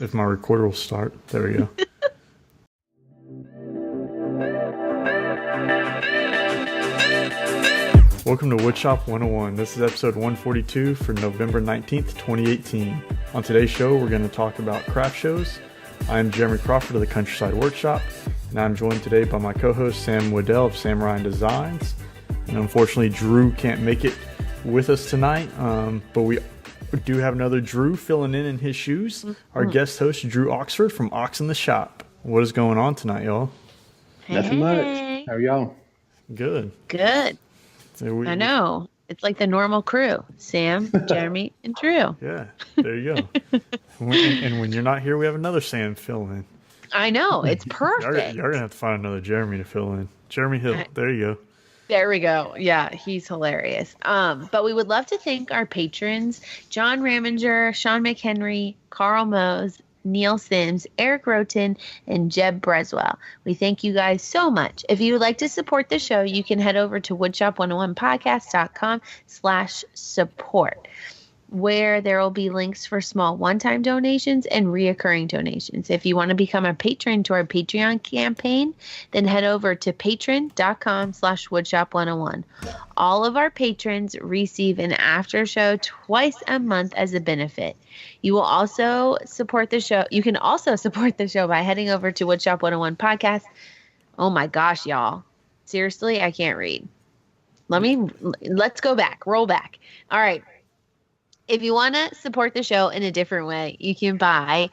If my recorder will start. There we go. Welcome to Woodshop 101. This is episode 142 for November 19th, 2018. On today's show, we're going to talk about craft shows. I'm Jeremy Crawford of the Countryside Workshop, and I'm joined today by my co-host Sam Wooddell of SamRyan Designs. And unfortunately, Drew can't make it with us tonight, but we do have another Drew filling in his shoes. Our guest host, Drew Oxford from Ox in the Shop. What is going on tonight, y'all? Nothing much. How are y'all? Good. Good. So I know. It's like the normal crew. Sam, Jeremy, and Drew. Yeah, there you go. And when you're not here, we have another Sam fill in. I know. It's perfect. You're going to have to find another Jeremy to fill in. Jeremy Hill. There you go. There we go. Yeah, he's hilarious. But we would love to thank our patrons, John Ramminger, Sean McHenry, Carl Mose, Neil Sims, Eric Rhoten, and Jeb Braswell. We thank you guys so much. If you would like to support the show, you can head over to woodshop101podcast.com/support, where there will be links for small one-time donations and reoccurring donations. If you want to become a patron to our Patreon campaign, then head over to patreon.com/woodshop101. All of our patrons receive an after show twice a month as a benefit. You will also support the show. You can also support the show by heading over to Woodshop 101 podcast. Oh my gosh, y'all. Seriously, I can't read. Let's go back. Roll back. All right. If you want to support the show in a different way, you can buy.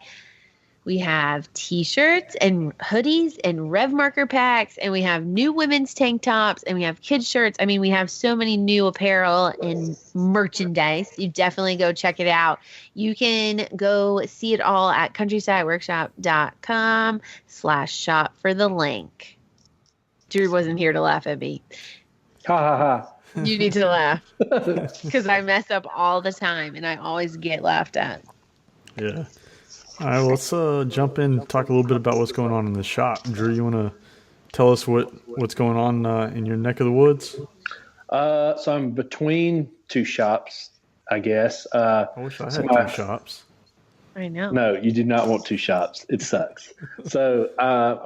We have t-shirts and hoodies and Rev marker packs, and we have new women's tank tops, and we have kids shirts. I mean, we have so many new apparel and merchandise. You definitely go check it out. You can go see it all at countrysideworkshop.com/shop for the link. Drew wasn't here to laugh at me. Ha ha ha. You need to laugh because I mess up all the time and I always get laughed at. Yeah. All right, let's jump in and talk a little bit about what's going on in the shop. Drew, you want to tell us what's going on in your neck of the woods? So I'm between two shops, I guess. I wish I had two shops. I know. No, you do not want two shops. It sucks. So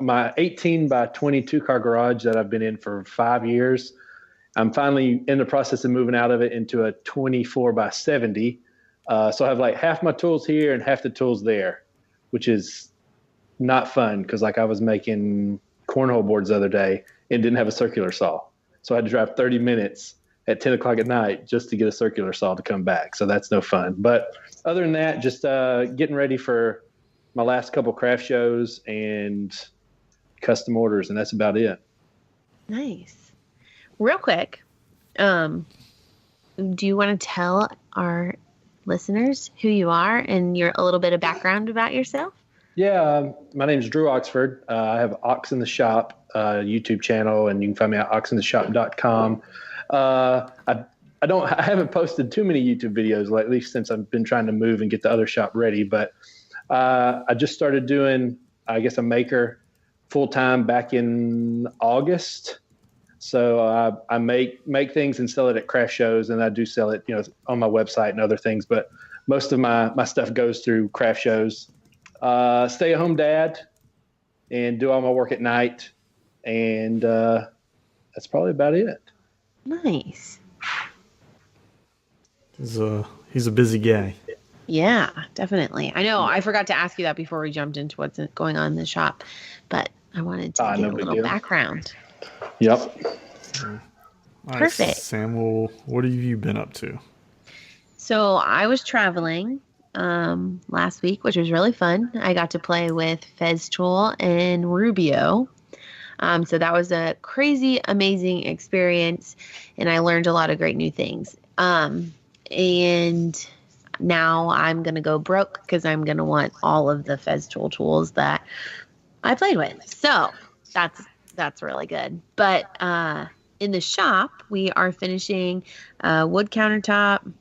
my 18 by 22 car garage that I've been in for 5 years, I'm finally in the process of moving out of it into a 24 by 70. So I have like half my tools here and half the tools there, which is not fun because like I was making cornhole boards the other day and didn't have a circular saw. So I had to drive 30 minutes at 10 o'clock at night just to get a circular saw to come back. So that's no fun. But other than that, just getting ready for my last couple craft shows and custom orders, and that's about it. Nice. Real quick, do you want to tell our listeners who you are and a little bit of background about yourself? Yeah, my name is Drew Oxford. I have Ox in the Shop YouTube channel, and you can find me at oxintheshop.com. I haven't posted too many YouTube videos lately since I've been trying to move and get the other shop ready, but I just started doing, I guess, a maker full time back in August. So I make things and sell it at craft shows, and I do sell it, on my website and other things. But most of my stuff goes through craft shows. Stay-at-home dad, and do all my work at night, and that's probably about it. Nice. He's a busy guy. Yeah, definitely. I know. I forgot to ask you that before we jumped into what's going on in the shop, but I wanted to get a little background. Yep. All right, Perfect. Sam, what have you been up to? So I was traveling last week, which was really fun. I got to play with Festool and Rubio. So that was a crazy, amazing experience, and I learned a lot of great new things. And now I'm going to go broke because I'm going to want all of the Festool tools that I played with. So that's really good. But in the shop, we are finishing wood countertop.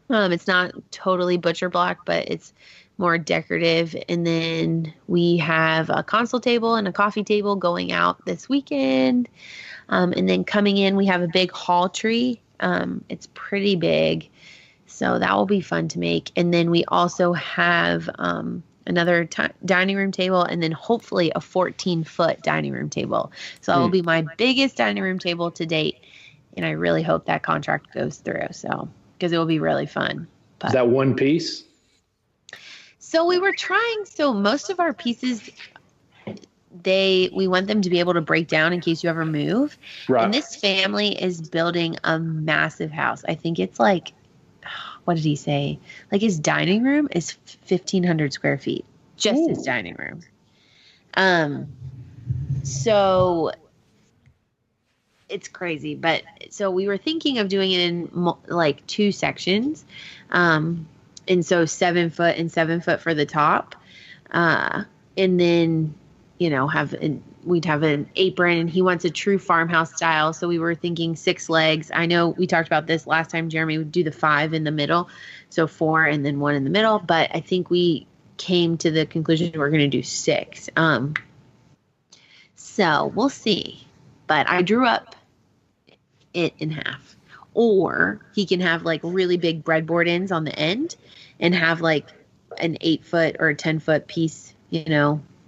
It's not totally butcher block, but it's more decorative. And then we have a console table and a coffee table going out this weekend. And then coming in, we have a big hall tree. It's pretty big, so that will be fun to make. And then we also have a another dining room table, and then hopefully a 14-foot dining room table. So that will be my biggest dining room table to date. And I really hope that contract goes through. So, because it will be really fun. But, is that one piece? So we were trying. So most of our pieces, we want them to be able to break down in case you ever move. Right. And this family is building a massive house. I think it's like, what did he say? Like his dining room is 1,500 square feet, just his dining room. So it's crazy, but so we were thinking of doing it in like 2 sections. And so 7 foot and 7 foot for the top. And then, we'd have an apron, and he wants a true farmhouse style. So we were thinking 6 legs. I know we talked about this last time. Jeremy would do the 5 in the middle. So 4 and then 1 in the middle. But I think we came to the conclusion we're going to do 6. So we'll see. But I drew up it in half. Or he can have like really big breadboard ends on the end and have like an 8 foot or a 10-foot piece,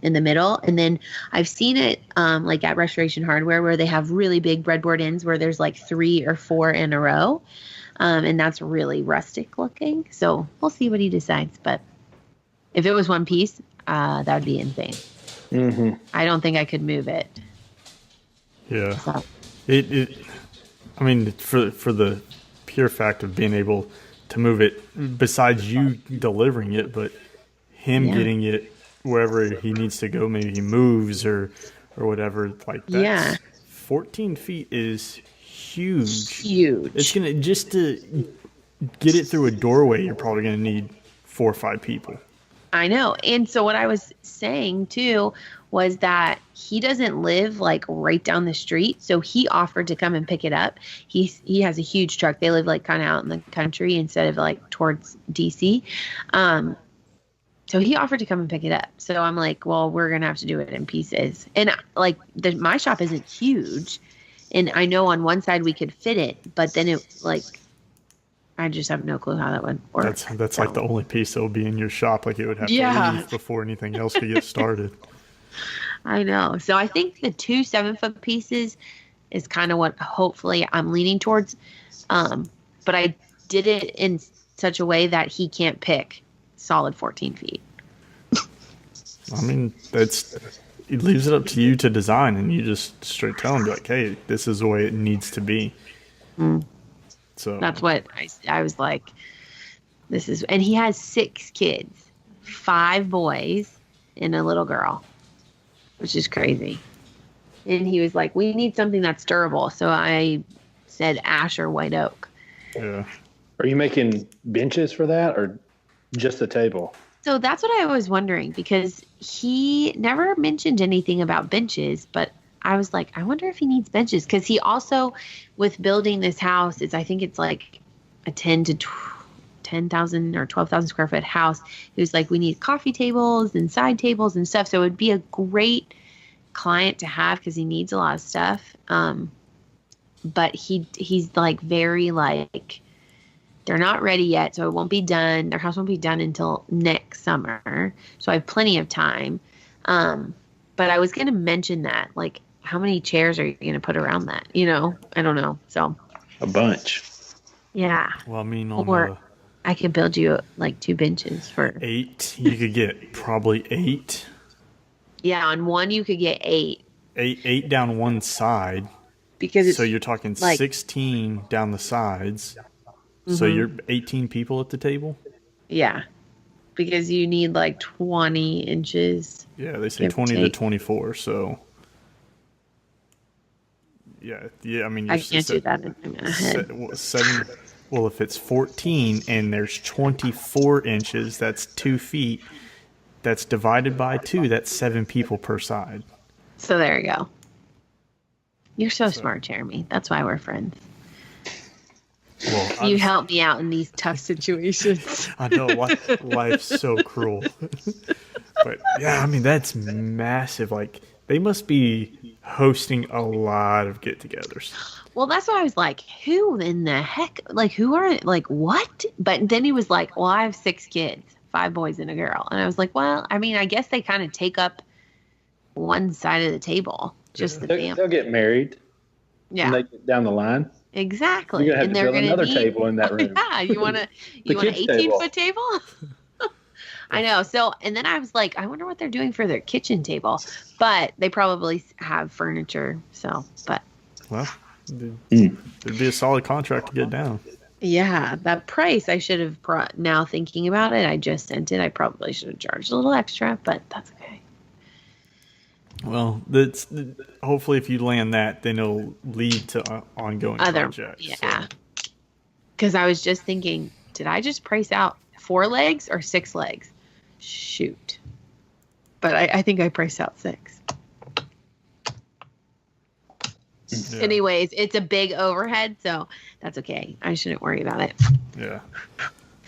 in the middle. And then I've seen it like at Restoration Hardware where they have really big breadboard ends where there's like 3 or 4 in a row. And that's really rustic looking. So we'll see what he decides. But if it was one piece, that would be insane. Mm-hmm. I don't think I could move it. Yeah. So. I mean, for the pure fact of being able to move it, besides you delivering it, but him getting it wherever he needs to go, maybe he moves or whatever, like that. Yeah. 14 feet is huge. Huge. It's going to, just to get it through a doorway, you're probably going to need 4 or 5 people. I know. And so what I was saying too was that he doesn't live like right down the street. So he offered to come and pick it up. He has a huge truck. They live like kind of out in the country instead of like towards DC. So he offered to come and pick it up. So I'm like, well, we're going to have to do it in pieces. And like my shop isn't huge. And I know on one side we could fit it, but then it like, I just have no clue how that would work. That's like the only piece that will be in your shop. Like it would have to leave before anything else could get started. I know. So I think the 2 7-foot pieces is kind of what hopefully I'm leaning towards. But I did it in such a way that he can't pick solid 14 feet. I mean, it leaves it up to you to design, and you just straight tell him, like, hey, this is the way it needs to be. So that's what I was like, this is, and he has 6 kids, 5 boys and a little girl, which is crazy. And he was like, we need something that's durable. So I said ash or white oak. Yeah. Are you making benches for that or just a table? So that's what I was wondering, because he never mentioned anything about benches, but I was like, I wonder if he needs benches, because he also, with building this house, I think it's like a 10,000 or 12,000 square foot house. He was like, we need coffee tables and side tables and stuff. So it would be a great client to have because he needs a lot of stuff. But he's like very like, they're not ready yet, so it won't be done. Their house won't be done until next summer. So I have plenty of time. But I was going to mention that, like, how many chairs are you going to put around that? I don't know. So a bunch. Yeah. Well, I mean, I could build you like 2 benches for 8. You could get probably 8. Yeah, on one you could get 8. 8 down one side. Because so you're talking like 16 down the sides. Mm-hmm. So you're 18 people at the table? Yeah. Because you need like 20 inches. Yeah, they say 20 to 24, so yeah, I mean, I can't do that in my head. 7. Well, if it's 14 and there's 24 inches, that's 2 feet. That's divided by 2. That's 7 people per side. So there you go. You're so smart, Jeremy. That's why we're friends. Well, you help me out in these tough situations. I know. Life's so cruel. But yeah, I mean, that's massive. Like, they must be hosting a lot of get-togethers. Well, that's why I was like, who in the heck? Like, who are, like, what? But then he was like, well, I have 6 kids, 5 boys and a girl. And I was like, well, I mean, I guess they kind of take up one side of the table, just the family. They'll get married. Yeah. And they get down the line. Exactly. You're going to have to build another need, table in that room. Yeah. You want an 18-foot table? I know. So, and then I was like, I wonder what they're doing for their kitchen table. But they probably have furniture. So, but. Well, it'd be a solid contract to get down. Yeah, that price I should have brought. Now thinking about it, I just sent it. I probably should have charged a little extra, but that's okay. Well, hopefully if you land that, then it'll lead to ongoing projects. Yeah. Because I was just thinking, did I just price out 4 legs or 6 legs? Shoot. But I think I priced out 6. Yeah. Anyways, it's a big overhead, so that's okay. I shouldn't worry about it. Yeah.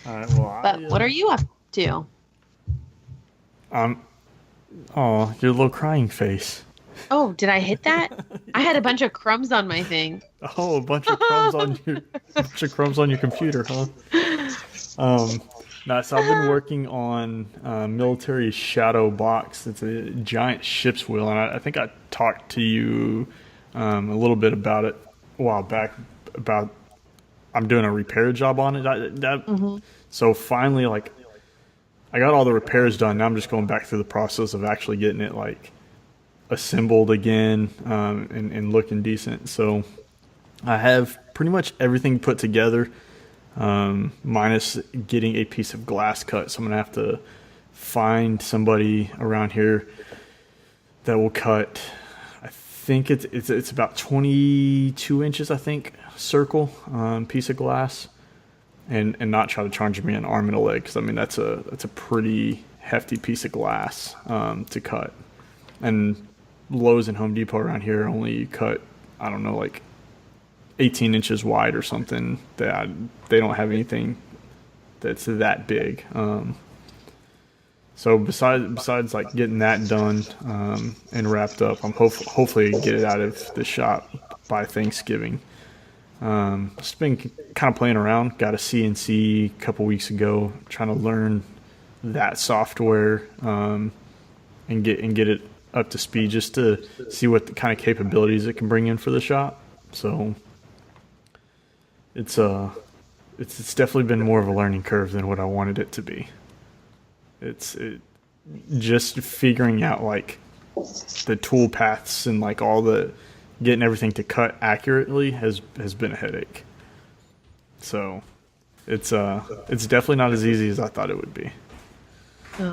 All right. Well, but what are you up to? Oh, your little crying face. Oh, did I hit that? I had a bunch of crumbs on my thing. Oh, a bunch of crumbs on your computer, huh? No, so I've been working on military shadow box. It's a giant ship's wheel, and I think I talked to you a little bit about it a while back. About I'm doing a repair job on it. So finally, like, I got all the repairs done. Now I'm just going back through the process of actually getting it like assembled again and looking decent. So I have pretty much everything put together, minus getting a piece of glass cut. So I'm gonna have to find somebody around here that will cut. I think it's about 22 inches. I think circle piece of glass. And not try to charge me an arm and a leg, because I mean that's a pretty hefty piece of glass to cut. And Lowe's and Home Depot around here only cut, I don't know, like 18 inches wide or something. They don't have anything that's that big. So besides like getting that done and wrapped up, I'm hopefully get it out of the shop by Thanksgiving. Just been kind of playing around. Got a CNC a couple weeks ago, trying to learn that software and get it up to speed, just to see what the kind of capabilities it can bring in for the shop. So it's definitely been more of a learning curve than what I wanted it to be. It's just figuring out like the tool paths and like all the getting everything to cut accurately has been a headache. So it's definitely not as easy as I thought it would be.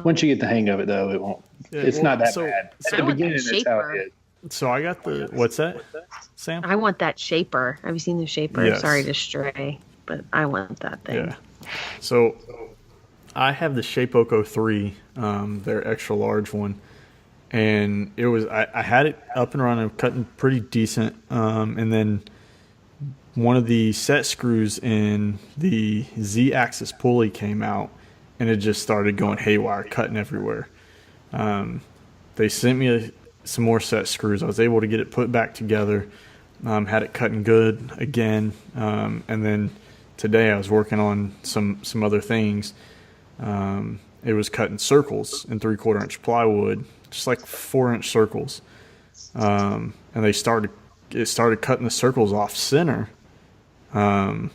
Once you get the hang of it, though, it won't. Yeah, it's not that bad. At the beginning, that's how it is. So I got what's that, Sam? I want that shaper. Have you seen the shaper? Yes. Sorry to stray, but I want that thing. Yeah. So I have the Shapeoko 3, their extra large one. And it was I had it up and running, cutting pretty decent, and then one of the set screws in the Z-axis pulley came out, and it just started going haywire, cutting everywhere. They sent me some more set screws. I was able to get it put back together, had it cutting good again, and then today I was working on some other things. It was cutting circles in 3/4 inch plywood, just like 4-inch circles, and it started cutting the circles off center, and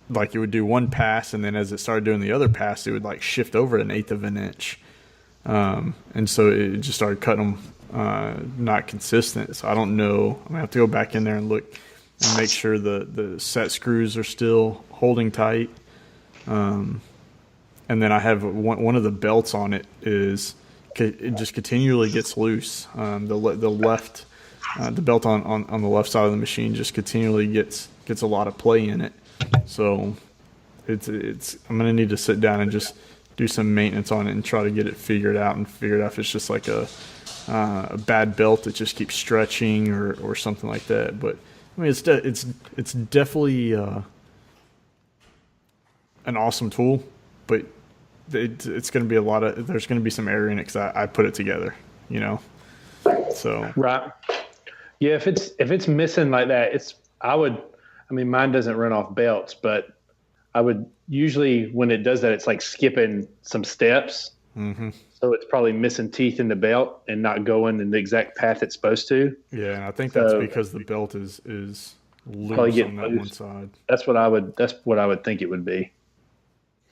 like it would do one pass, and then as it started doing the other pass, it would like shift over 1/8 of an inch, and so it just started cutting them not consistent. So I don't know. I'm gonna have to go back in there and look and make sure the set screws are still holding tight. And then I have one of the belts on it it just continually gets loose. The left, the belt on the left side of the machine just continually gets a lot of play in it. So I'm gonna need to sit down and just do some maintenance on it and try to get it figured out and figure out if it's just like a bad belt that just keeps stretching or something like that. But I mean, it's definitely an awesome tool, but it's going to be there's going to be some error in it because I put it together, so. Right. Yeah. If it's missing like that, mine doesn't run off belts, but I would usually, when it does that, it's like skipping some steps. Mm-hmm. So it's probably missing teeth in the belt and not going in the exact path it's supposed to. Yeah, and I think that's because the belt is loose on that one side. That's what I would think it would be.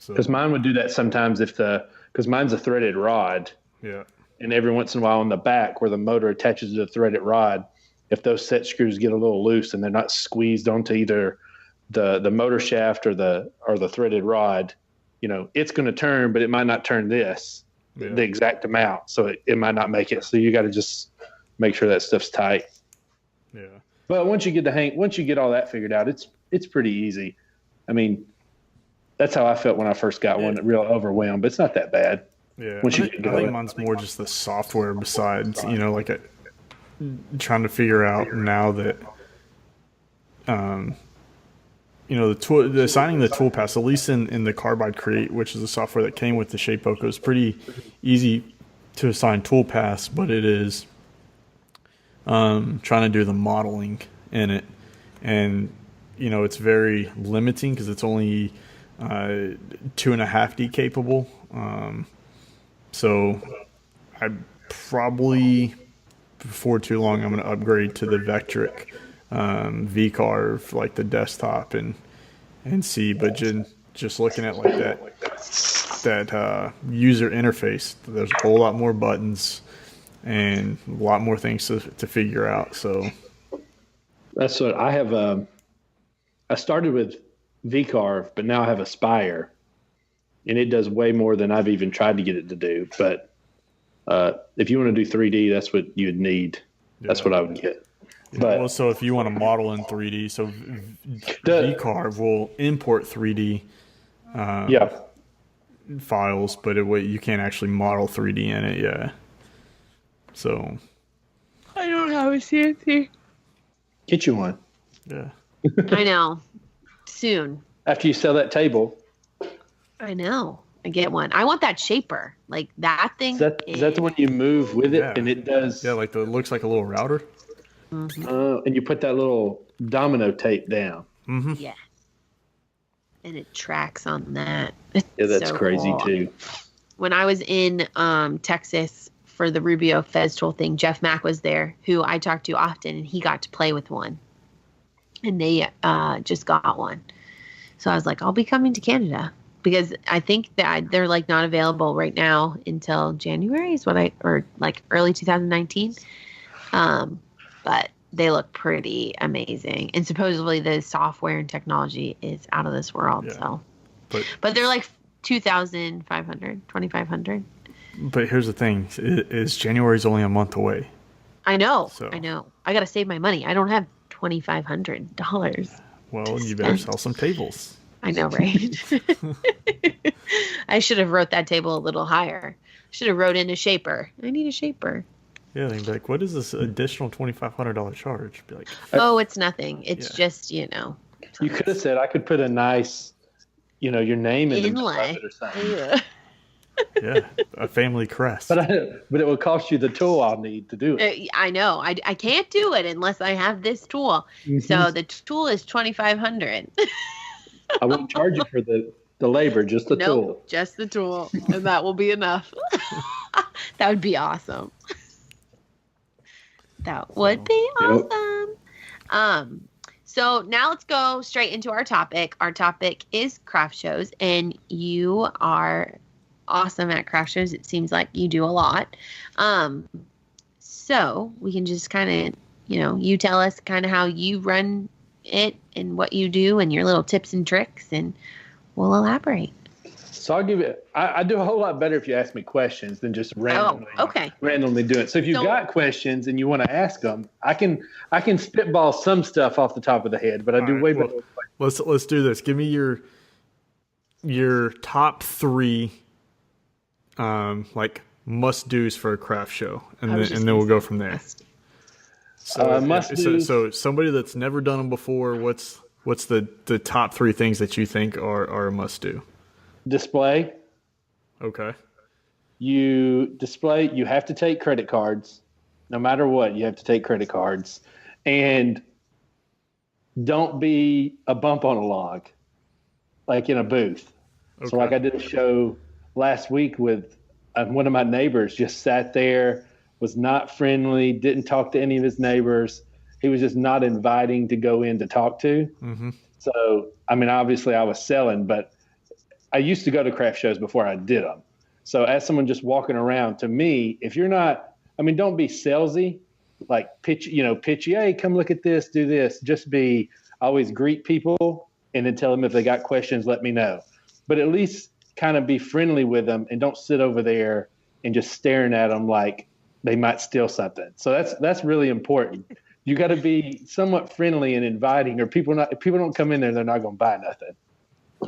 Because mine would do that sometimes because mine's a threaded rod. Yeah. And every once in a while on the back where the motor attaches to the threaded rod, if those set screws get a little loose and they're not squeezed onto either the motor shaft or the threaded rod, it's going to turn, but it might not turn the exact amount. So it might not make it. So you got to just make sure that stuff's tight. Yeah. But once you get all that figured out, it's pretty easy. I mean, that's how I felt when I first got one, real overwhelmed, but it's not that bad. Yeah. I think mine's more just the software besides, trying to figure out now that, assigning the tool paths, at least in the Carbide Create, which is the software that came with the Shapeoko, is pretty easy to assign tool paths, but it is trying to do the modeling in it. And, it's very limiting because it's only 2.5D capable. So I probably, before too long, I'm going to upgrade to the Vectric V-Carve, like the desktop, and see. But just looking at like that user interface, there's a whole lot more buttons and a lot more things to figure out. So that's what I have. I started with V-Carve, but now I have Aspire, and it does way more than I've even tried to get it to do. But if you want to do 3D, that's what you'd need. That's what I would get. But so if you want to model in 3D, so V-Carve will import 3D files, but you can't actually model 3D in it. Yeah. So I don't have a CNC. Get you one. Yeah. I know. Soon. After you sell that table. I know. I get one. I want that shaper. Like that thing. Is that the one you move with it and it does? Yeah, like it looks like a little router. Mm-hmm. And you put that little domino tape down. Mm-hmm. Yeah. And it tracks on that. Yeah, that's so crazy cool. Too. When I was in Texas for the Rubio Festool thing, Jeff Mack was there, who I talked to often, and he got to play with one. And they just got one. So I was like, I'll be coming to Canada. Because I think that they're like not available right now until January or like early 2019. But they look pretty amazing. And supposedly the software and technology is out of this world. Yeah. So, but they're like $2,500, $2,500. But here's the thing: is January's only a month away. I know. So. I know. I got to save my money. I don't have $2,500. Well, you better sell some tables. I know, right? I should have wrote that table a little higher. Should have wrote in a shaper. I need a shaper. Yeah, they'd be like, what is this additional $2,500 charge? Be like, oh, it's nothing. It's just, You could have said, I could put a nice, your name in inlay or something. Yeah. Yeah, a family crest. But it will cost you the tool I'll need to do it. I know. I can't do it unless I have this tool. Mm-hmm. So the tool is $2,500. I won't charge you for the labor, just the tool. Just the tool, and that will be enough. That would be awesome. That would be awesome. Yep. So now let's go straight into our topic. Our topic is craft shows, and you are awesome at craft shows. It seems like you do a lot. So we can just kind of, you tell us kind of how you run it and what you do and your little tips and tricks, and we'll elaborate. So I'll give it. I do a whole lot better if you ask me questions than just randomly do it. So if you've got questions and you want to ask them, I can spitball some stuff off the top of the head, but I do way better. Let's do this. Give me your top 3 like must do's for a craft show, and then we'll go from there. So somebody that's never done them before, what's the top 3 things that you think are a must do? Display. Okay. You have to take credit cards. No matter what, you have to take credit cards. And don't be a bump on a log. like in a booth. Okay. So like I did a show last week with one of my neighbors, just sat there, was not friendly, didn't talk to any of his neighbors. He was just not inviting to go in to talk to. Mm-hmm. So, I mean, obviously I was selling, but I used to go to craft shows before I did them. So as someone just walking around, to me, if you're not, I mean, don't be salesy, like pitchy, hey, come look at this, do this. Just always greet people and then tell them if they got questions, let me know. But at least kind of be friendly with them and don't sit over there and just staring at them like they might steal something. So that's really important. You got to be somewhat friendly and inviting, or if people don't come in there, they're not going to buy nothing.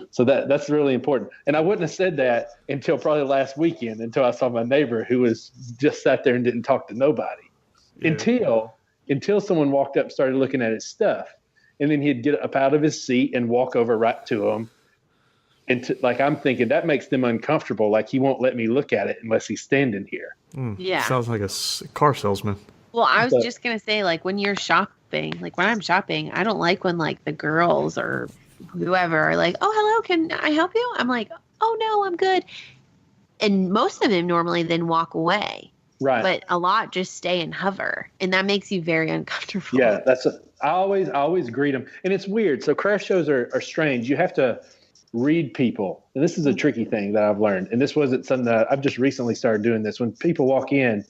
So that's really important. And I wouldn't have said that until probably last weekend, until I saw my neighbor who was just sat there and didn't talk to nobody. Yeah. Until someone walked up and started looking at his stuff. And then he'd get up out of his seat and walk over right to him. And like, I'm thinking that makes them uncomfortable. Like, he won't let me look at it unless he's standing here. Yeah. Sounds like a car salesman. Well, I was just going to say, like, when you're shopping, like when I'm shopping, I don't like when like the girls or whoever are like, oh, hello, can I help you? I'm like, oh, no, I'm good. And most of them normally then walk away. Right. But a lot just stay and hover. And that makes you very uncomfortable. Yeah, I always greet them. And it's weird. So craft shows are strange. You have to read people. And this is a tricky thing that I've learned. And this wasn't something that I've just recently started doing this. When people walk in,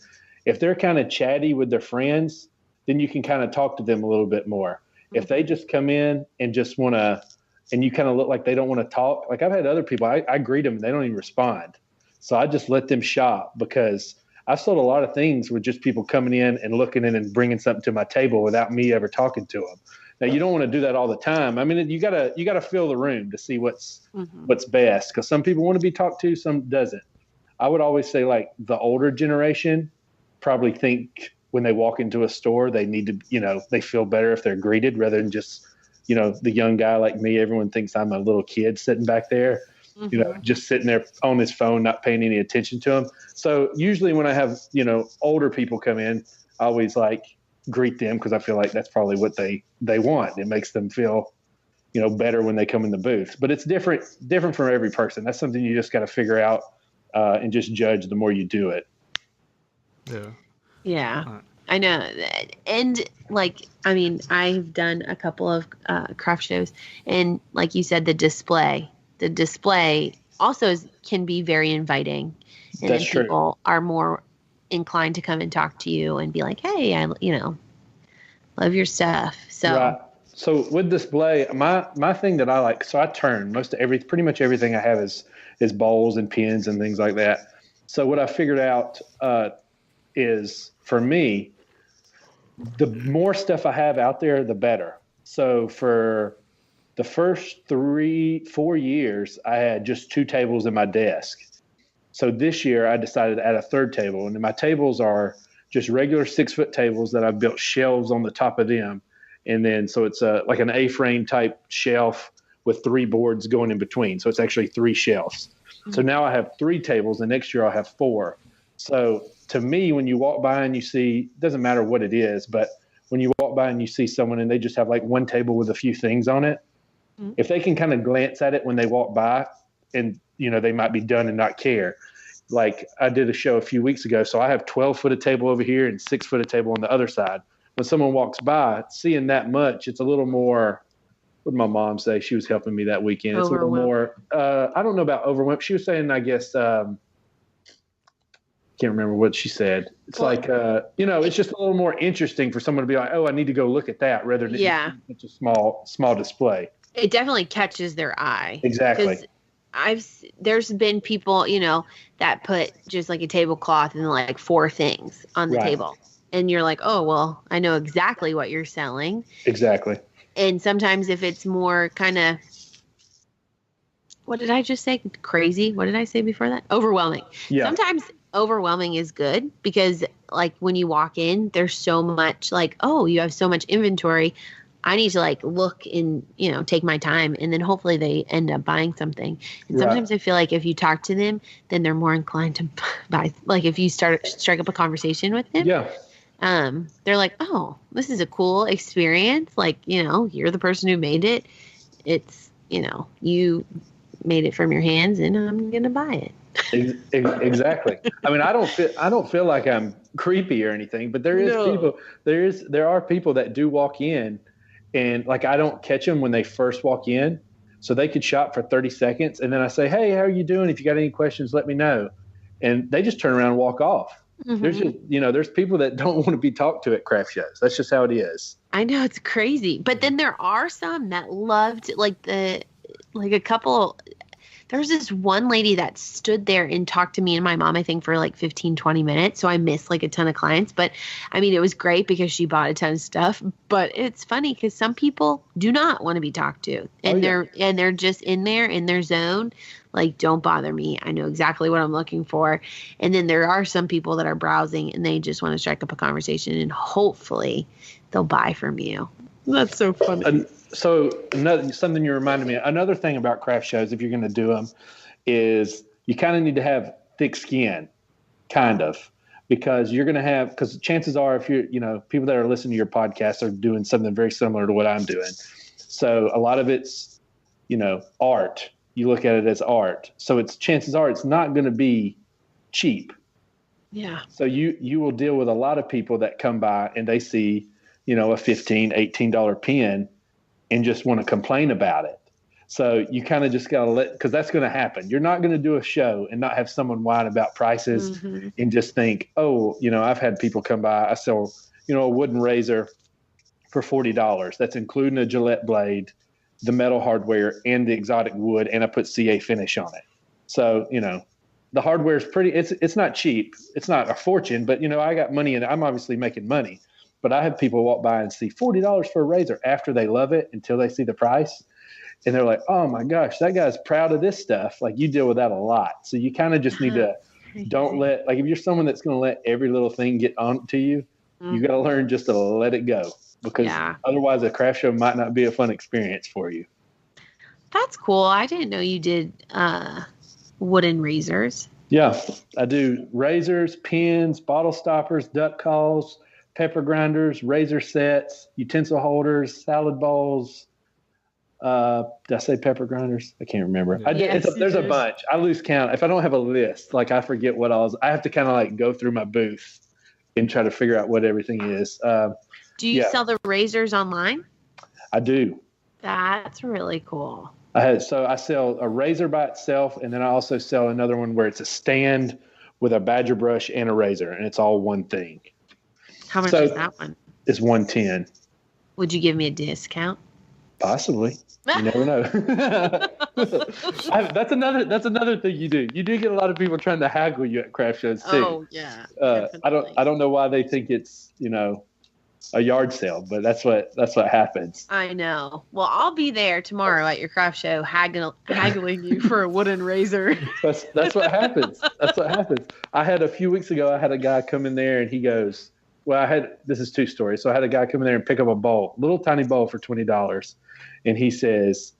if they're kind of chatty with their friends, then you can kind of talk to them a little bit more. Mm-hmm. If they just come in and just want to, and you kind of look like they don't want to talk, like I've had other people, I greet them and they don't even respond. So I just let them shop, because I've sold a lot of things with just people coming in and looking in and bringing something to my table without me ever talking to them. Now, you don't want to do that all the time. I mean, you gotta fill the room to see what's best, because some people want to be talked to, some doesn't. I would always say, like, the older generation probably think when they walk into a store, they need to, they feel better if they're greeted rather than just, the young guy like me. Everyone thinks I'm a little kid sitting back there, just sitting there on his phone, not paying any attention to him. So usually when I have, older people come in, I always greet them, because I feel like that's probably what they want. It makes them feel, better when they come in the booth. But it's different from every person. That's something you just got to figure out and just judge the more you do it. Yeah. I know. And I've done a couple of craft shows, and like you said, the display also can be very inviting, and that's then people are more inclined to come and talk to you and be like, hey, I love your stuff. So right. So with display, my thing that I like, so I turn pretty much everything I have is bowls and pins and things like that. So what I figured out is, for me, the more stuff I have out there, the better. So for the first 3-4 years, I had just 2 tables in my desk. So this year I decided to add a 3rd table, and my tables are just regular 6-foot tables that I've built shelves on the top of them. And then, so it's like an A-frame type shelf with 3 boards going in between. So it's actually 3 shelves. Mm-hmm. So now I have 3 tables, and next year I'll have 4. So to me, when you walk by and you see, it doesn't matter what it is, but when you walk by and you see someone and they just have like one table with a few things on it, if they can kind of glance at it when they walk by, and they might be done and not care. Like I did a show a few weeks ago, so I have 12-foot a table over here and 6-foot a table on the other side. When someone walks by, seeing that much, it's a little more. What did my mom say? She was helping me that weekend. It's a little more. I don't know about overwhelmed. She was saying, I guess. Can't remember what she said. It's it's just a little more interesting for someone to be like, oh, I need to go look at that, rather than such a small display. It definitely catches their eye. Exactly. There's been people, that put just like a tablecloth and like 4 things on the table. And you're like, oh, well, I know exactly what you're selling. Exactly. And sometimes if it's more kind of, what did I just say? Crazy. What did I say before that? Overwhelming. Yeah. Sometimes overwhelming is good, because like when you walk in, there's so much like, oh, you have so much inventory. I need to like look and, take my time, and then hopefully they end up buying something. And sometimes I feel like if you talk to them, then they're more inclined to buy. Like if you strike up a conversation with them, they're like, oh, this is a cool experience. Like, you're the person who made it. It's, you made it from your hands and I'm going to buy it. Exactly. I mean, I don't feel like I'm creepy or anything, but there are people that do walk in, and like I don't catch them when they first walk in, so they could shop for 30 seconds, and then I say, "Hey, how are you doing? If you got any questions, let me know," and they just turn around and walk off. Mm-hmm. There's just there's people that don't want to be talked to at craft shows. That's just how it is. I know, it's crazy, but then there are some that loved a couple. There's this one lady that stood there and talked to me and my mom, I think, for like 15, 20 minutes. So I missed like a ton of clients. But I mean, it was great because she bought a ton of stuff. But it's funny because some people do not want to be talked to. And they're just in there in their zone. Like, don't bother me. I know exactly what I'm looking for. And then there are some people that are browsing and they just want to strike up a conversation and hopefully they'll buy from you. That's so funny. So something you reminded me, another thing about craft shows, if you're going to do them, is you kind of need to have thick skin, kind of, because you're going to have, because chances are if you're, people that are listening to your podcast are doing something very similar to what I'm doing. So a lot of it's, art. You look at it as art. So chances are it's not going to be cheap. Yeah. So you will deal with a lot of people that come by and they see, a $15, $18 pen and just want to complain about it. So you kind of just got to because that's going to happen. You're not going to do a show and not have someone whine about prices and just think, oh, I've had people come by. I sell, a wooden razor for $40. That's including a Gillette blade, the metal hardware, and the exotic wood, and I put CA finish on it. So, the hardware is it's not cheap. It's not a fortune, but, I got money and I'm obviously making money. But I have people walk by and see $40 for a razor after they love it until they see the price. And they're like, oh, my gosh, that guy's proud of this stuff. Like, you deal with that a lot. So you kind of just need to don't let – like, if you're someone that's going to let every little thing get on to you, you got to learn just to let it go because otherwise a craft show might not be a fun experience for you. That's cool. I didn't know you did wooden razors. Yeah, I do razors, pins, bottle stoppers, duck calls, pepper grinders, razor sets, utensil holders, salad bowls. Did I say pepper grinders? I can't remember. There's a bunch. I lose count. If I don't have a list, like I forget what I have to kind of like go through my booth and try to figure out what everything is. Do you sell the razors online? I do. That's really cool. I sell a razor by itself, and then I also sell another one where it's a stand with a badger brush and a razor, and it's all one thing. How much is that one? It's $110. Would you give me a discount? Possibly. You never know. That's another thing you do. You do get a lot of people trying to haggle you at craft shows too. Oh yeah. I don't know why they think it's a yard sale, but that's what happens. I know. Well, I'll be there tomorrow at your craft show haggling you for a wooden razor. That's what happens. That's what happens. A few weeks ago I had a guy come in there and he goes, this is two stories. So I had a guy come in there and pick up a bowl, little tiny bowl for $20. And he says,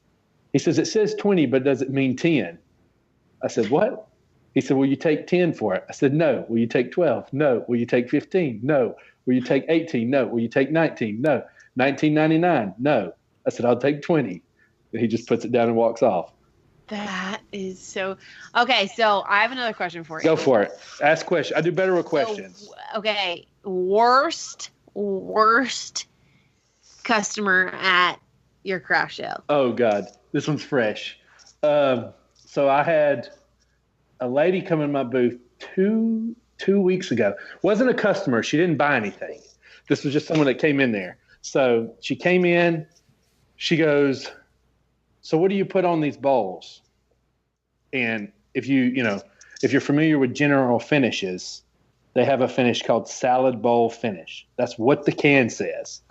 it says 20, but does it mean 10? I said, what? He said, will you take 10 for it? I said, no. Will you take 12? No. Will you take 15? No. Will you take 18? No. Will you take 19? No. 19.99? No. I said, I'll take 20. And he just puts it down and walks off. That is so okay. So I have another question for you. Go for it. Ask questions. I do better with questions. Okay. Worst customer at your craft show. Oh God, this one's fresh. So I had a lady come in my booth two weeks ago. Wasn't a customer. She didn't buy anything. This was just someone that came in there. So she came in. She goes, so what do you put on these bowls? And if you're familiar with General Finishes, they have a finish called salad bowl finish. That's what the can says.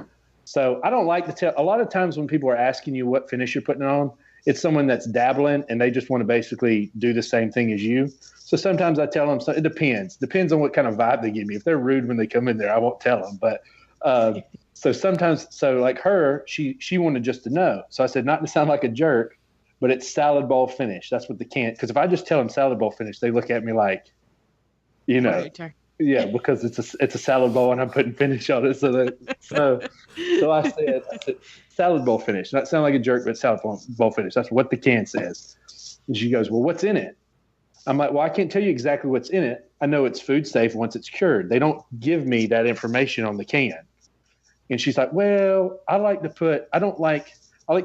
So I don't like to tell. A lot of times when people are asking you what finish you're putting on, it's someone that's dabbling and they just want to basically do the same thing as you. So sometimes I tell them, so it depends. Depends on what kind of vibe they give me. If they're rude when they come in there, I won't tell them. But so sometimes, like her, she wanted just to know. So I said, not to sound like a jerk, but it's salad bowl finish. That's what the can. Because if I just tell them salad bowl finish, they look at me like, Yeah, because it's a salad bowl and I'm putting finish on it. So I said salad bowl finish. That sounds like a jerk, but salad bowl finish. That's what the can says. And she goes, well, what's in it? I'm like, well, I can't tell you exactly what's in it. I know it's food safe once it's cured. They don't give me that information on the can. And she's like, well, I like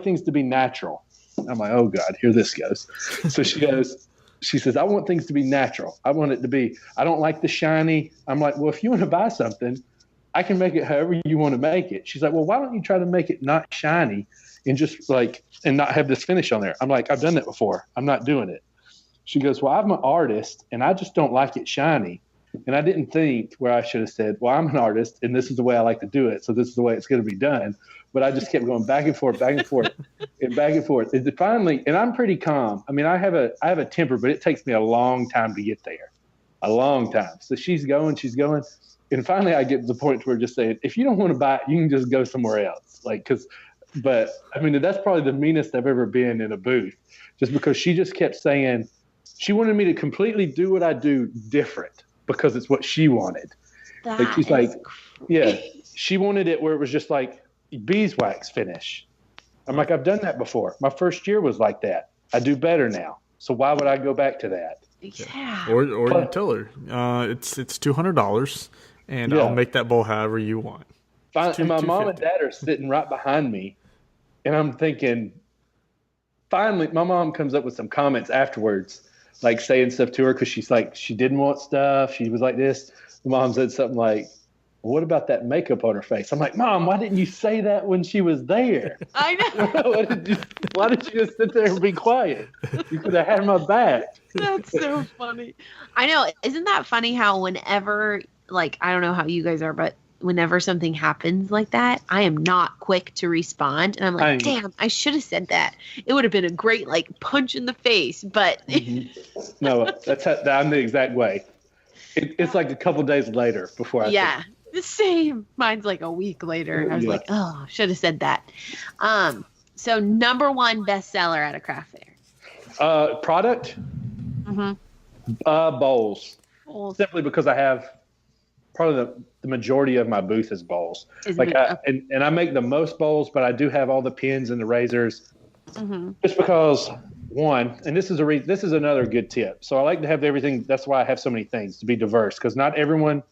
things to be natural. I'm like, oh God, here this goes. So she says, I want things to be natural. I want it to be, I don't like the shiny. I'm like, well, if you want to buy something, I can make it however you want to make it. She's like, well, why don't you try to make it not shiny and just and not have this finish on there? I'm like, I've done that before. I'm not doing it. She goes, well, I'm an artist and I just don't like it shiny. And I didn't think where I should have said, well, I'm an artist and this is the way I like to do it. So this is the way it's going to be done. But I just kept going back and forth, and back and forth. And finally, and I'm pretty calm. I mean, I have a temper, but it takes me a long time to get there. A long time. So she's going. And finally I get to the point where just saying, if you don't want to buy it, you can just go somewhere else. But I mean, that's probably the meanest I've ever been in a booth, just because she just kept saying, she wanted me to completely do what I do different because it's what she wanted. She's like, yeah, she wanted it where it was just like beeswax finish. I'm like, I've done that before. My first year was like that. I do better now. So why would I go back to that? Yeah. Or you tell her, it's $200 and I'll make that bowl however you want. And my mom and dad are sitting right behind me. And I'm thinking, finally, my mom comes up with some comments afterwards, like saying stuff to her because she's like, she didn't want stuff. She was like this. The mom said something like, what about that makeup on her face? I'm like, Mom, why didn't you say that when she was there? I know. Why did you just sit there and be quiet? You could have had my back. That's so funny. I know. Isn't that funny how whenever, I don't know how you guys are, but whenever something happens like that, I am not quick to respond. And I'm like, damn, I should have said that. It would have been a great, punch in the face. But No, I'm the exact way. It's like a couple days later before I yeah. The same. Mine's like a week later. I was like, oh, should have said that. So number one bestseller at a craft fair. Product? Mm-hmm. Bowls. Simply because I have probably the majority of my booth is bowls. And I make the most bowls, but I do have all the pins and the razors. Mm-hmm. Just because one, and this is another good tip. So I like to have everything. That's why I have so many things, to be diverse, because not everyone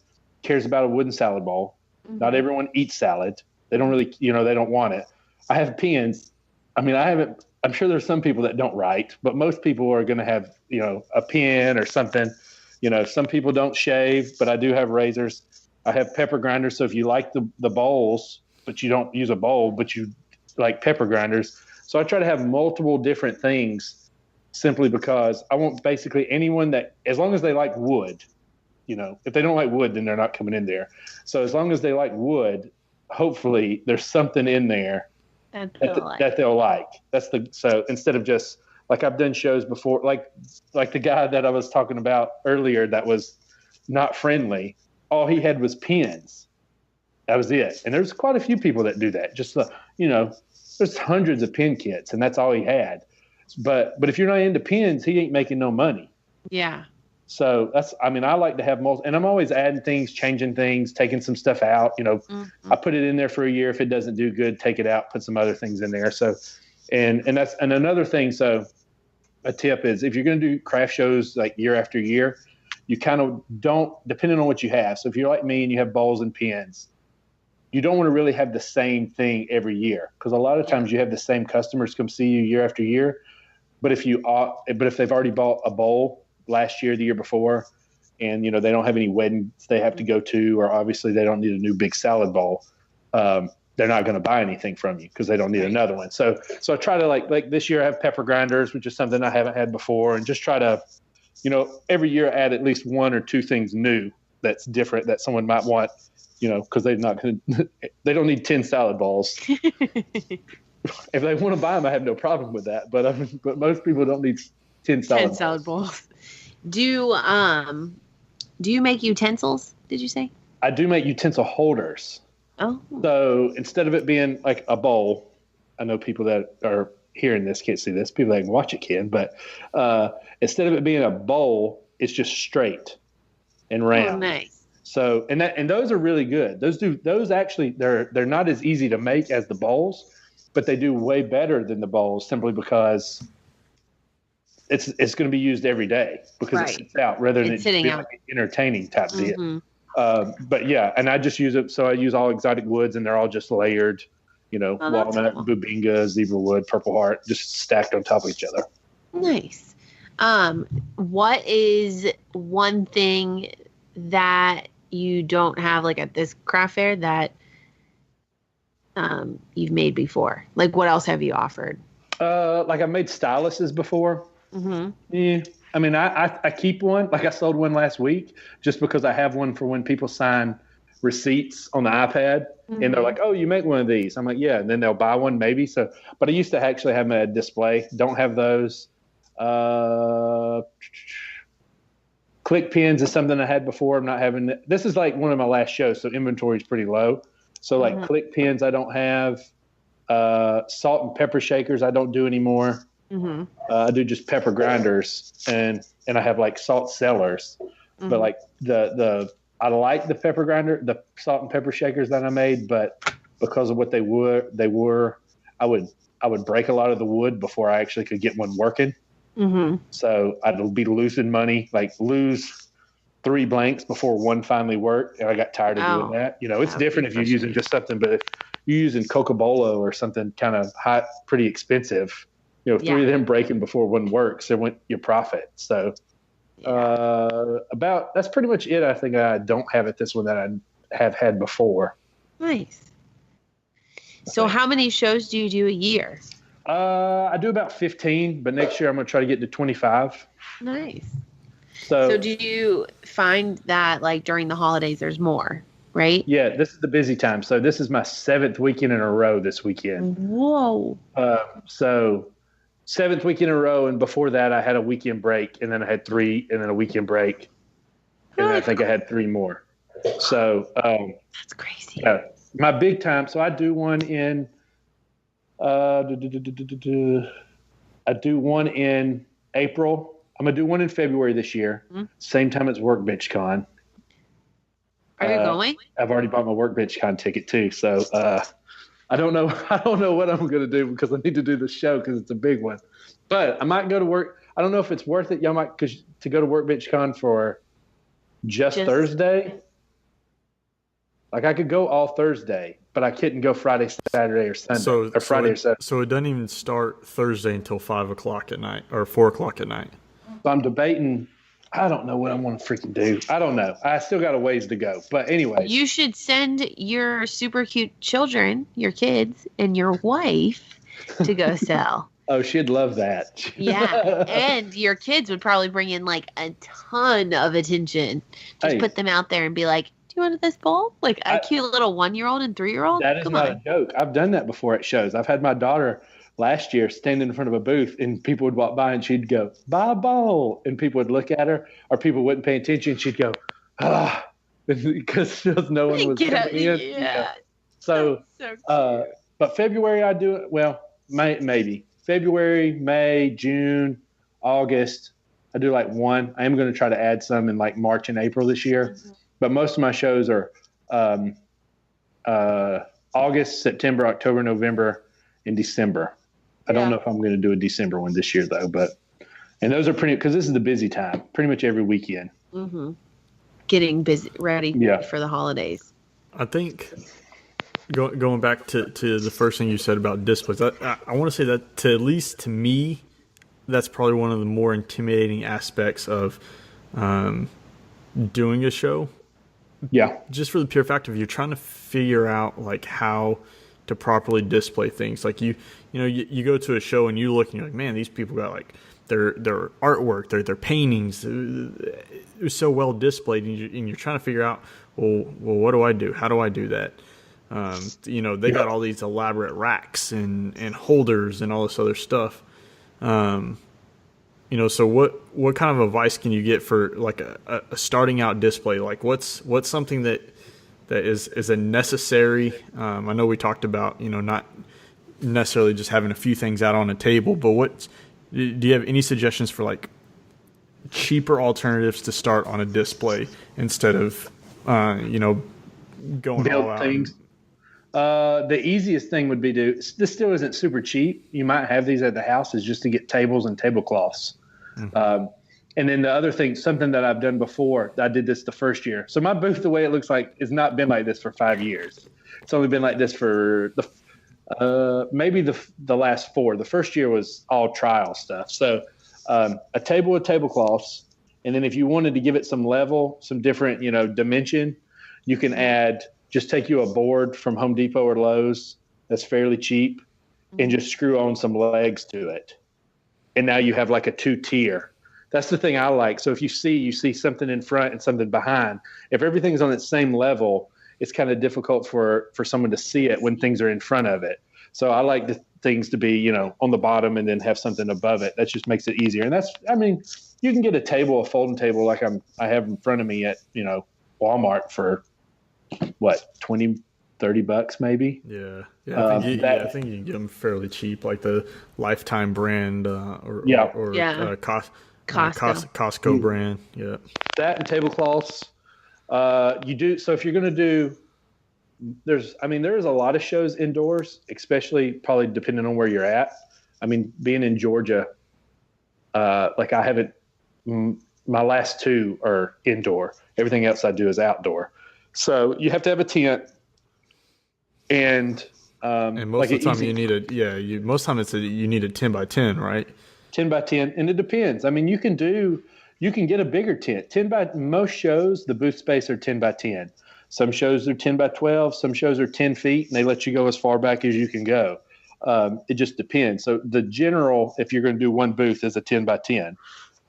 cares about a wooden salad bowl. Mm-hmm. Not everyone eats salad. They don't really, they don't want it. I have pins. I mean, I'm sure there's some people that don't write, but most people are going to have, a pen or something. Some people don't shave, but I do have razors. I have pepper grinders. So if you like the bowls, but you don't use a bowl, but you like pepper grinders. So I try to have multiple different things simply because I want basically anyone that, as long as they like wood, if they don't like wood, then they're not coming in there. So as long as they like wood, hopefully there's something in there that they'll like. So instead of just like I've done shows before, like the guy that I was talking about earlier that was not friendly, all he had was pins. That was it. And there's quite a few people that do that. Just, there's hundreds of pin kits and that's all he had. But if you're not into pins, he ain't making no money. Yeah. So I like to have multiple, and I'm always adding things, changing things, taking some stuff out. Mm-hmm. I put it in there for a year. If it doesn't do good, take it out, put some other things in there. So, and another thing. So a tip is if you're going to do craft shows like year after year, you kind of don't, depending on what you have. So if you're like me and you have bowls and pins, you don't want to really have the same thing every year. Because a lot of times you have the same customers come see you year after year. But if they've already bought a bowl last year, the year before, and they don't have any weddings they have to go to, or obviously they don't need a new big salad bowl, they're not going to buy anything from you because they don't need another one. So I try to like this year I have pepper grinders, which is something I haven't had before, and just try to every year add at least one or two things new that's different that someone might want, because they don't need 10 salad balls. If they want to buy them, I have no problem with that, but most people don't need 10 salad balls. Do you make utensils, did you say? I do make utensil holders. Oh. So instead of it being like a bowl, I know people that are hearing this can't see this. People that can watch it can. But instead of it being a bowl, it's just straight and round. Oh, nice. So, and those are really good. Those actually, they're not as easy to make as the bowls, but they do way better than the bowls simply because it's going to be used every day because it sits out rather than it being like an entertaining type deal. But yeah, and I just use it. So I use all exotic woods, and they're all just layered, walnut, bubinga, zebra wood, purple heart, just stacked on top of each other. Nice. What is one thing that you don't have like at this craft fair that you've made before? Like what else have you offered? Like I made styluses before. Yeah. I mean, I keep one. Like I sold one last week just because I have one for when people sign receipts on the iPad and they're like, "Oh, you make one of these." I'm like, "Yeah," and then they'll buy one maybe. So, but I used to actually have them at a display. Don't have those. Click pins is something I had before. I'm not having. This is like one of my last shows, so inventory is pretty low. So like click pins, I don't have. Salt and pepper shakers, I don't do anymore. I do just pepper grinders, and I have like salt cellars. But like I like the pepper grinder, the salt and pepper shakers that I made, but because of what they were, I would break a lot of the wood before I actually could get one working. So I'd be losing money, like lose 3 blanks before one finally worked, and I got tired of doing that. It's different if you're using just something, but if you're using Coca-Cola or something kind of hot, pretty expensive, 3 of them breaking before one works, it went your profit. So that's pretty much it. I think I don't have at this one that I have had before. Nice. So how many shows do you do a year? I do about 15, but next year I'm going to try to get to 25. Nice. So do you find that like during the holidays there's more, right? Yeah, this is the busy time. So this is my 7th weekend in a row this weekend. Whoa. So 7th weekend in a row, and before that I had a weekend break, and then I had 3, and then a weekend break, and then I think I had 3 more. So that's crazy. My big time. So I do one in I do one in April. I'm going to do one in February this year. Same time as Workbench Con. Are you going? I've already bought my Workbench Con ticket too. So I don't know what I'm going to do because I need to do the show because it's a big one. But I might go to work. I don't know if it's worth it. Y'all might to go to Workbench Con for just Thursday. Like I could go all Thursday, but I couldn't go Friday, Saturday, or Sunday, or Friday or Saturday. So it doesn't even start Thursday until 5 o'clock at night or 4 o'clock at night. So I'm debating. I don't know what I'm going to freaking do. I don't know. I still got a ways to go. But anyway. You should send your super cute children, your kids, and your wife to go sell. Oh, she'd love that. Yeah. And your kids would probably bring in like a ton of attention. Just put them out there and be like, do you want this bowl? Like a cute little 1-year-old and 3-year-old? That is not a joke. I've done that before at shows. I've had my daughter last year stand in front of a booth, and people would walk by and she'd go, "Buy a bowl," and people would look at her, or people wouldn't pay attention. She'd go, "Ah," because just no one was coming in. Yeah. So but February I do it. Well, maybe February, May, June, August. I do like one. I am going to try to add some in like March and April this year. But most of my shows are August, September, October, November, and December. I don't know if I'm going to do a December one this year, though. And those are because this is the busy time, pretty much every weekend. Getting busy, ready for the holidays. I think going back to the first thing you said about displays, I want to say that at least to me, that's probably one of the more intimidating aspects of doing a show. Yeah. Just for the pure fact of you're trying to figure out like how to properly display things. Like you go to a show and you look and you're like, man, these people got like their artwork, their paintings. It was so well displayed, and you're trying to figure out, well, what do I do? How do I do that? They got all these elaborate racks and holders and all this other stuff. So what kind of advice can you get for like a starting out display? Like what's something that is a necessary? I know we talked about, not necessarily just having a few things out on a table, but do you have any suggestions for like cheaper alternatives to start on a display instead of going Build all out? things. The easiest thing would be this still isn't super cheap. You might have these at the house is just to get tables and tablecloths. Mm-hmm. And then the other thing, something that I've done before, I did this the first year. So my booth, the way it looks like, has not been like this for 5 years. It's only been like this for maybe the last 4. The first year was all trial stuff. So a table with tablecloths. And then if you wanted to give it some level, some different, dimension, you can just take you a board from Home Depot or Lowe's that's fairly cheap and just screw on some legs to it. And now you have like a 2-tier. That's the thing I like. So if you see something in front and something behind. If everything's on its same level, it's kind of difficult for someone to see it when things are in front of it. So I like the things to be, on the bottom and then have something above it. That just makes it easier. And you can get a folding table like I have in front of me at, Walmart for what, $20-$30 maybe? Yeah. I think you can get them fairly cheap, like the Lifetime brand or Costco brand. Yeah. That and tablecloths. So if you're going to do, there's a lot of shows indoors, especially probably depending on where you're at. Being in Georgia, my last 2 are indoor. Everything else I do is outdoor. So you have to have a tent, and most of the time you need you need a 10 by 10, right? 10 by 10, and it depends. You can get a bigger tent. Most shows, the booth space are 10 by 10. Some shows are 10 by 12. Some shows are 10 feet, and they let you go as far back as you can go. It just depends. So the general, if you're going to do one booth, is a 10 by 10.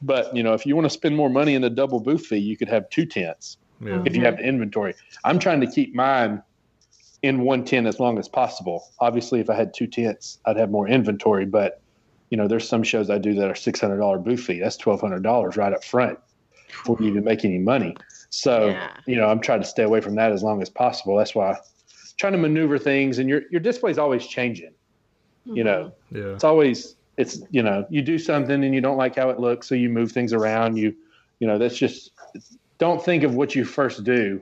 But, if you want to spend more money in a double booth fee, you could have 2 tents if you have the inventory. I'm trying to keep mine in one tent as long as possible. Obviously, if I had 2 tents, I'd have more inventory. But, there's some shows I do that are $600 booth fee. That's $1,200 right up front before you even make any money. So, I'm trying to stay away from that as long as possible. That's why I'm trying to maneuver things. And your display's always changing. It's always – you do something and you don't like how it looks, so you move things around. That's just – don't think of what you first do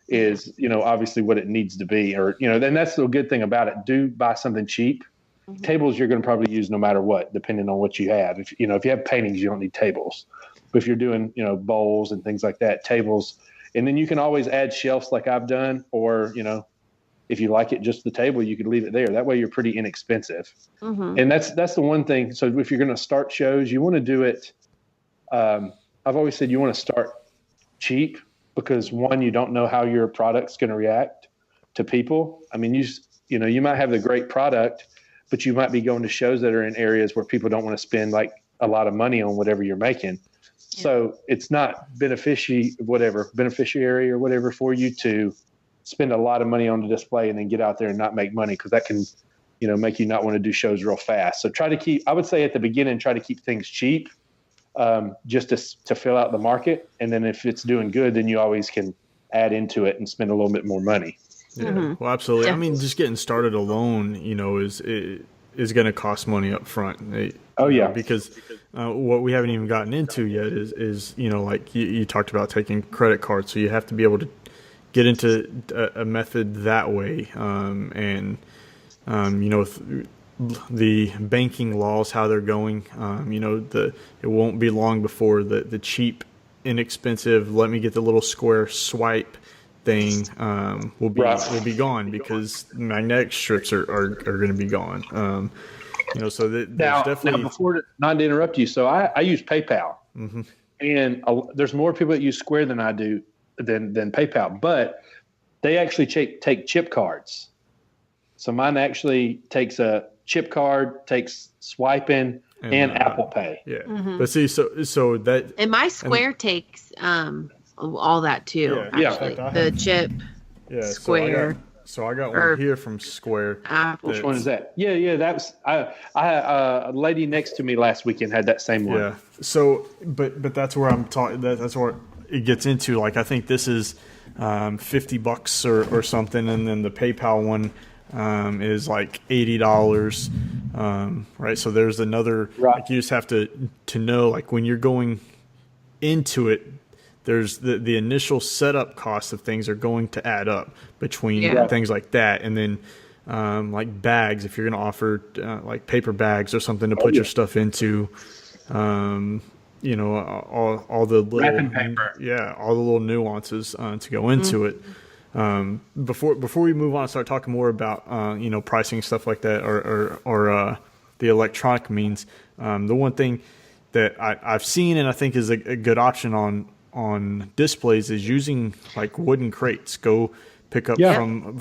is, obviously what it needs to be. Or, then that's the good thing about it. Do buy something cheap. Mm-hmm. Tables you're going to probably use no matter what, depending on what you have. If you have paintings, you don't need tables. But if you're doing, bowls and things like that, tables. And then you can always add shelves like I've done. Or, if you like it, just the table, you could leave it there. That way you're pretty inexpensive. Mm-hmm. And that's the one thing. So if you're going to start shows, you want to do it. I've always said you want to start cheap because, one, you don't know how your product's going to react to people. You might have the great product, but you might be going to shows that are in areas where people don't want to spend like a lot of money on whatever you're making. Yeah. So it's not beneficiary or whatever for you to spend a lot of money on the display and then get out there and not make money, because that can, make you not want to do shows real fast. So I would say at the beginning, try to keep things cheap, just to fill out the market. And then if it's doing good, then you always can add into it and spend a little bit more money. Yeah, well, absolutely. Yeah. Just getting started alone, is going to cost money up front. Because what we haven't even gotten into yet is like you talked about taking credit cards. So you have to be able to get into a method that way. With the banking laws, how they're going, it won't be long before the cheap, inexpensive, let me get the little square swipe thing will be gone, because magnetic strips are going to be gone. So there's definitely before, not to interrupt you. So I use PayPal, mm-hmm. and there's more people that use Square than I do than PayPal, but they actually take chip cards. So mine actually takes a chip card, takes swiping and Apple Pay. Yeah, mm-hmm. But see, so that and my Square takes all that too. Yeah, actually, the chip, Square. So I got one here from Square. Which one is that? Yeah. That was a lady next to me last weekend had that same one. Yeah. So, but that's where I'm talking. That's where it gets into. Like, I think this is $50 or something, and then the PayPal one is like $80. Right. So there's another. Right. Like, you just have to know, like, when you're going into it, there's the initial setup costs of things are going to add up between things like that. And then like bags, if you're going to offer like paper bags or something to put your stuff into, you know, all the little wrapping paper. all the little nuances to go into it. Before we move on and start talking more about you know, pricing and stuff like that, or the electronic means, the one thing that I've seen and I think is a good option on displays is using like wooden crates. Go pick up from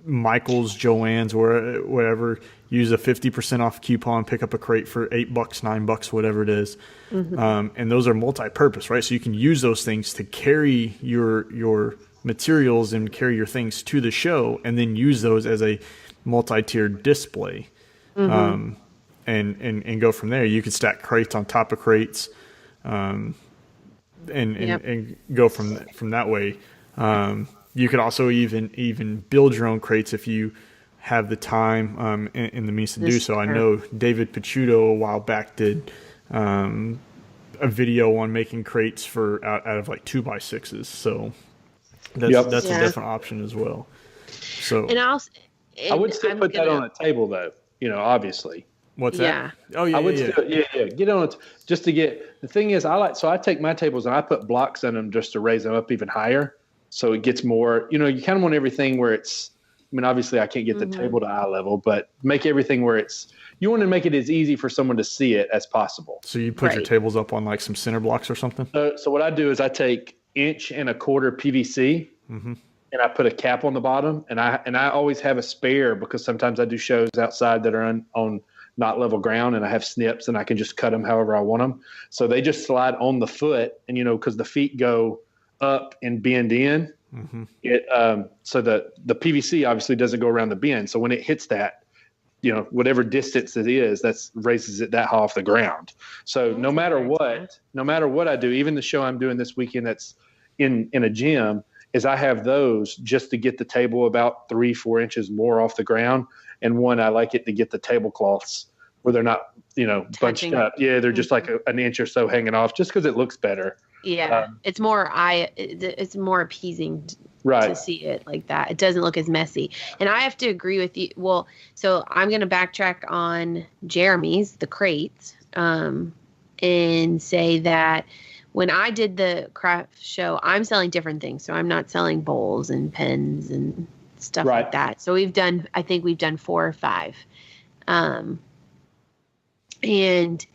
Michael's, Joann's, or whatever. Use a 50% off coupon. Pick up a crate for $8, $9, whatever it is. And those are multi-purpose, right? So you can use those things to carry your materials and carry your things to the show, and then use those as a multi-tiered display. And go from there. You could stack crates on top of crates, and go from that way. You could also even build your own crates if you have the time and the means to do so. I know David Picciuto a while back did a video on making crates for out of like 2x6s. So that's a different option as well. So I would still put that on a table, though. You know, obviously. What's that? Oh I would still, get on it just to get. The thing is, I take my tables and I put blocks in them just to raise them up even higher, so it gets more. You know, you kind of want everything where it's. I mean, obviously, I can't get the table to eye level, but make everything where it's. You want to make it as easy for someone to see it as possible. So you put your tables up on like some center blocks or something. So what I do is I take 1.25 inch PVC. And I put a cap on the bottom, and I always have a spare because sometimes I do shows outside that are on not level ground, and I have snips and I can just cut them however I want them. So they just slide on the foot, and you know, because the feet go up and bend in, so the PVC obviously doesn't go around the bend. So when it hits that, you know, whatever distance it is, that's raises it that high off the ground. So no matter what I do, even the show I'm doing this weekend that's in a gym, is I have those just to get the table about 3-4 inches more off the ground. And one, I like it to get the tablecloths where they're not, you know, bunched up. Yeah, they're just like an inch or so hanging off, just because it looks better. Yeah, it's more appeasing to see it like that. It doesn't look as messy. And I have to agree with you. Well, so I'm going to backtrack on Jeremy's, the crates, and say that when I did the craft show, I'm selling different things. So I'm not selling bowls and pens and stuff like that. So I think we've done 4 or 5. And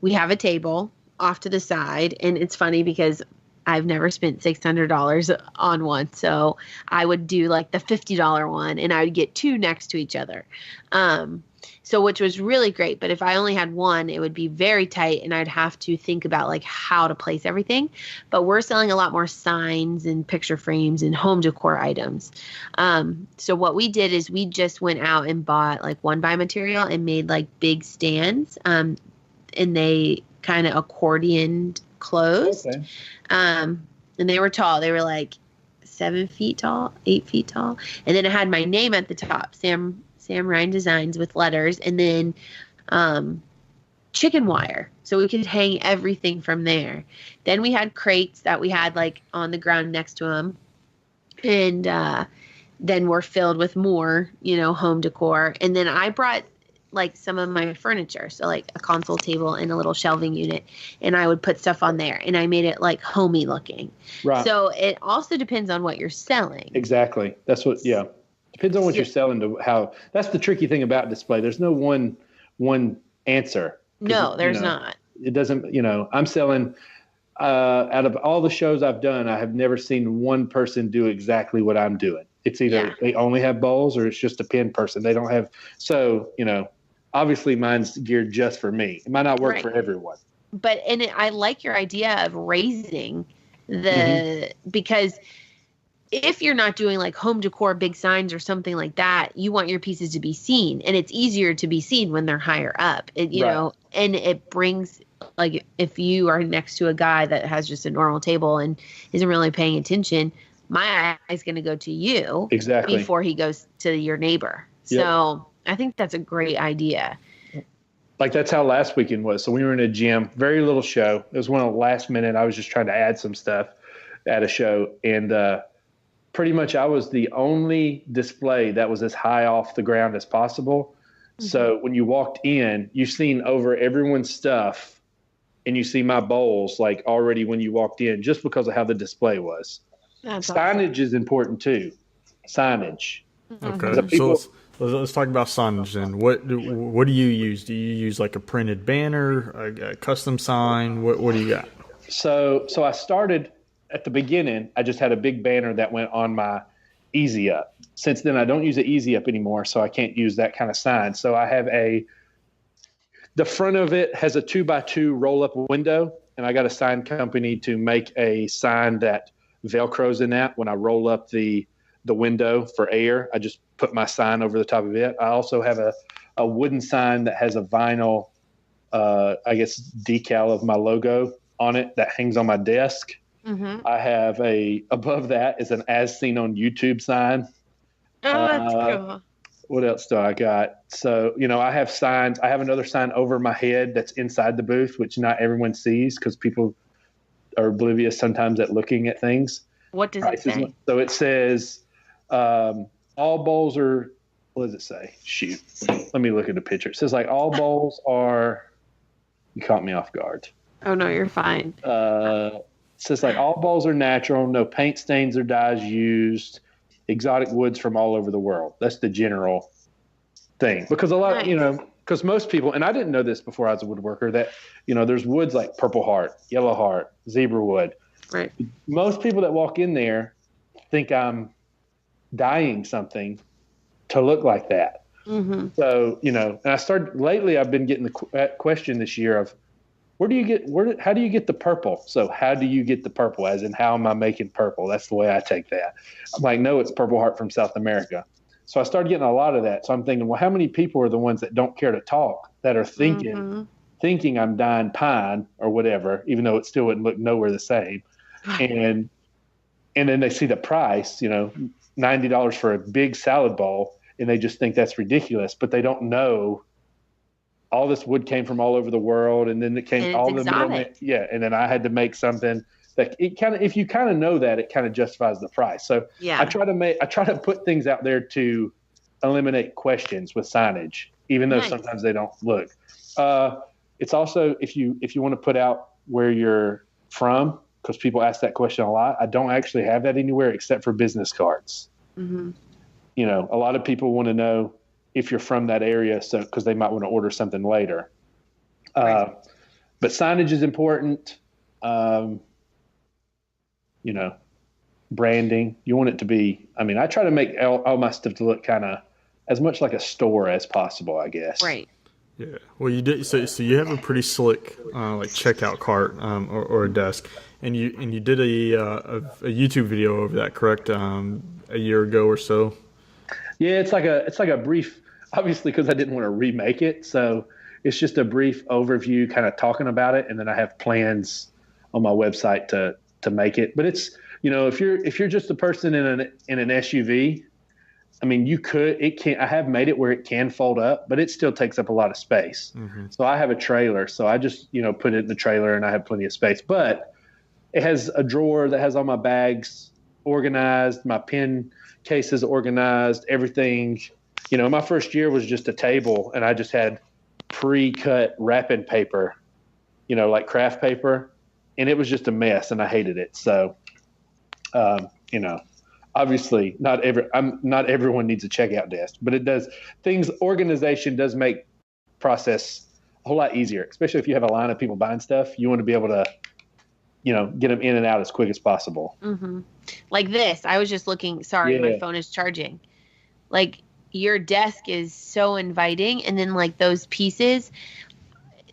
we have a table off to the side. And it's funny because I've never spent $600 on one. So I would do like the $50 one, and I would get 2 next to each other. So which was really great. But if I only had one, it would be very tight, and I'd have to think about like how to place everything. But we're selling a lot more signs and picture frames and home decor items. So what we did is we just went out and bought like 1-by material and made like big stands. And they kind of accordioned closed. Okay. And they were tall. They were like 7 feet tall, 8 feet tall. And then it had my name at the top, SamRyan Designs, with letters, and then chicken wire, so we could hang everything from there. Then we had crates that we had like on the ground next to them, and then we're filled with more, you know, home decor. And then I brought like some of my furniture, so like a console table and a little shelving unit, and I would put stuff on there, and I made it like homey looking. Right. So it also depends on what you're selling. Exactly. That's what. Yeah. Depends on what you're selling to how. That's the tricky thing about display. There's no one answer. No, there's not. It doesn't. You know, I'm selling. Out of all the shows I've done, I have never seen one person do exactly what I'm doing. It's either they only have bowls, or it's just a pen person. They don't have. So you know, obviously mine's geared just for me. It might not work for everyone. But I like your idea of raising the because. If you're not doing like home decor, big signs or something like that, you want your pieces to be seen, and it's easier to be seen when they're higher up, you know, and it brings like, if you are next to a guy that has just a normal table and isn't really paying attention, my eye is going to go to you before he goes to your neighbor. Yep. So I think that's a great idea. Like that's how last weekend was. So we were in a gym, very little show. It was one of the last minute. I was just trying to add some stuff. at a show, and pretty much I was the only display that was as high off the ground as possible. Mm-hmm. So when you walked in, you've seen over everyone's stuff, and you see my bowls like already when you walked in, just because of how the display was. That's signage awesome. is important too. Signage. Okay, so let's talk about signage then. What do you use? Do you use like a printed banner, a custom sign? What do you got? So I started at the beginning. I just had a big banner that went on my Easy Up. Since then, I don't use the Easy Up anymore, so I can't use that kind of sign. So I have the front of it has a 2x2 roll-up window, and I got a sign company to make a sign that Velcros in that. When I roll up the window for air, I just put my sign over the top of it. I also have a wooden sign that has a vinyl, I guess, decal of my logo on it that hangs on my desk. Mm-hmm. I have above that is an as seen on YouTube sign. Oh, that's cool. What else do I got? So, I have signs. I have another sign over my head that's inside the booth, which not everyone sees because people are oblivious sometimes at looking at things. What does it say? So it says, all bowls are, what does it say? Shoot. Let me look at the picture. It says like all bowls are, you caught me off guard. Oh, no, you're fine. It says like all bowls are natural, no paint stains or dyes used, exotic woods from all over the world. That's the general thing. Because a lot, because most people, and I didn't know this before I was a woodworker, that, there's woods like purple heart, yellow heart, zebra wood. Right. Most people that walk in there think I'm dyeing something to look like that. Mm-hmm. So, and lately I've been getting the question this year of, how do you get the purple? So how do you get the purple? As in, how am I making purple? That's the way I take that. I'm like, no, it's Purple Heart from South America. So I started getting a lot of that. So I'm thinking, well, how many people are the ones that don't care to talk, that are thinking I'm dyeing pine or whatever, even though it still wouldn't look nowhere the same. And then they see the price, $90 for a big salad bowl, and they just think that's ridiculous, but they don't know all this wood came from all over the world, and then it came all the middlemen. Yeah, and then I had to make something that if you kind of know that, it kind of justifies the price. So yeah. I try to put things out there to eliminate questions with signage, even though sometimes they don't look. It's also if you want to put out where you're from, because people ask that question a lot. I don't actually have that anywhere except for business cards. Mm-hmm. A lot of people want to know if you're from that area, so because they might want to order something later. Right. But signage is important. Branding. You want it to be. I mean, I try to make all my stuff to look kind of as much like a store as possible, I guess. Right. Yeah. Well, you did. So you have a pretty slick like checkout cart or a desk, and you did a YouTube video over that, correct? A year ago or so. Yeah, it's like a brief, obviously, because I didn't want to remake it. So it's just a brief overview, kind of talking about it, and then I have plans on my website to make it. But it's, if you're just a person in an SUV, I mean, I have made it where it can fold up, but it still takes up a lot of space. Mm-hmm. So I have a trailer, so I just put it in the trailer, and I have plenty of space. But it has a drawer that has all my bags organized, my pen cases organized, everything. My first year was just a table, and I just had pre-cut wrapping paper, like craft paper, and it was just a mess, and I hated it. So, obviously not everyone needs a checkout desk, but it does organization does make process a whole lot easier, especially if you have a line of people buying stuff. You want to be able to, get them in and out as quick as possible. Mm-hmm. Like this, I was just looking, sorry, my phone is charging. Like your desk is so inviting. And then like those pieces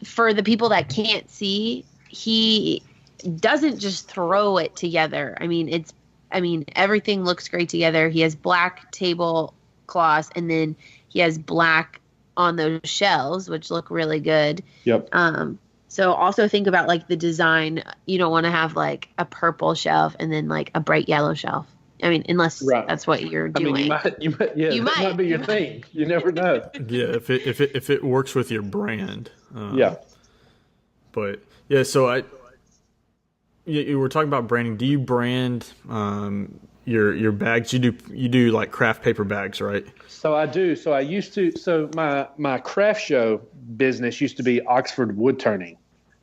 for the people that can't see, he doesn't just throw it together. I mean, everything looks great together. He has black tablecloths, and then he has black on those shelves, which look really good. Yep. So also think about like the design. You don't want to have like a purple shelf and then like a bright yellow shelf. I mean, unless that's what you're doing. You might. Yeah, that might be your thing. You never know. Yeah, if it works with your brand. Yeah. But yeah, so you were talking about branding. Do you brand your bags? You do like craft paper bags, right? So I do. So I used to. So my craft show business used to be Oxford wood turning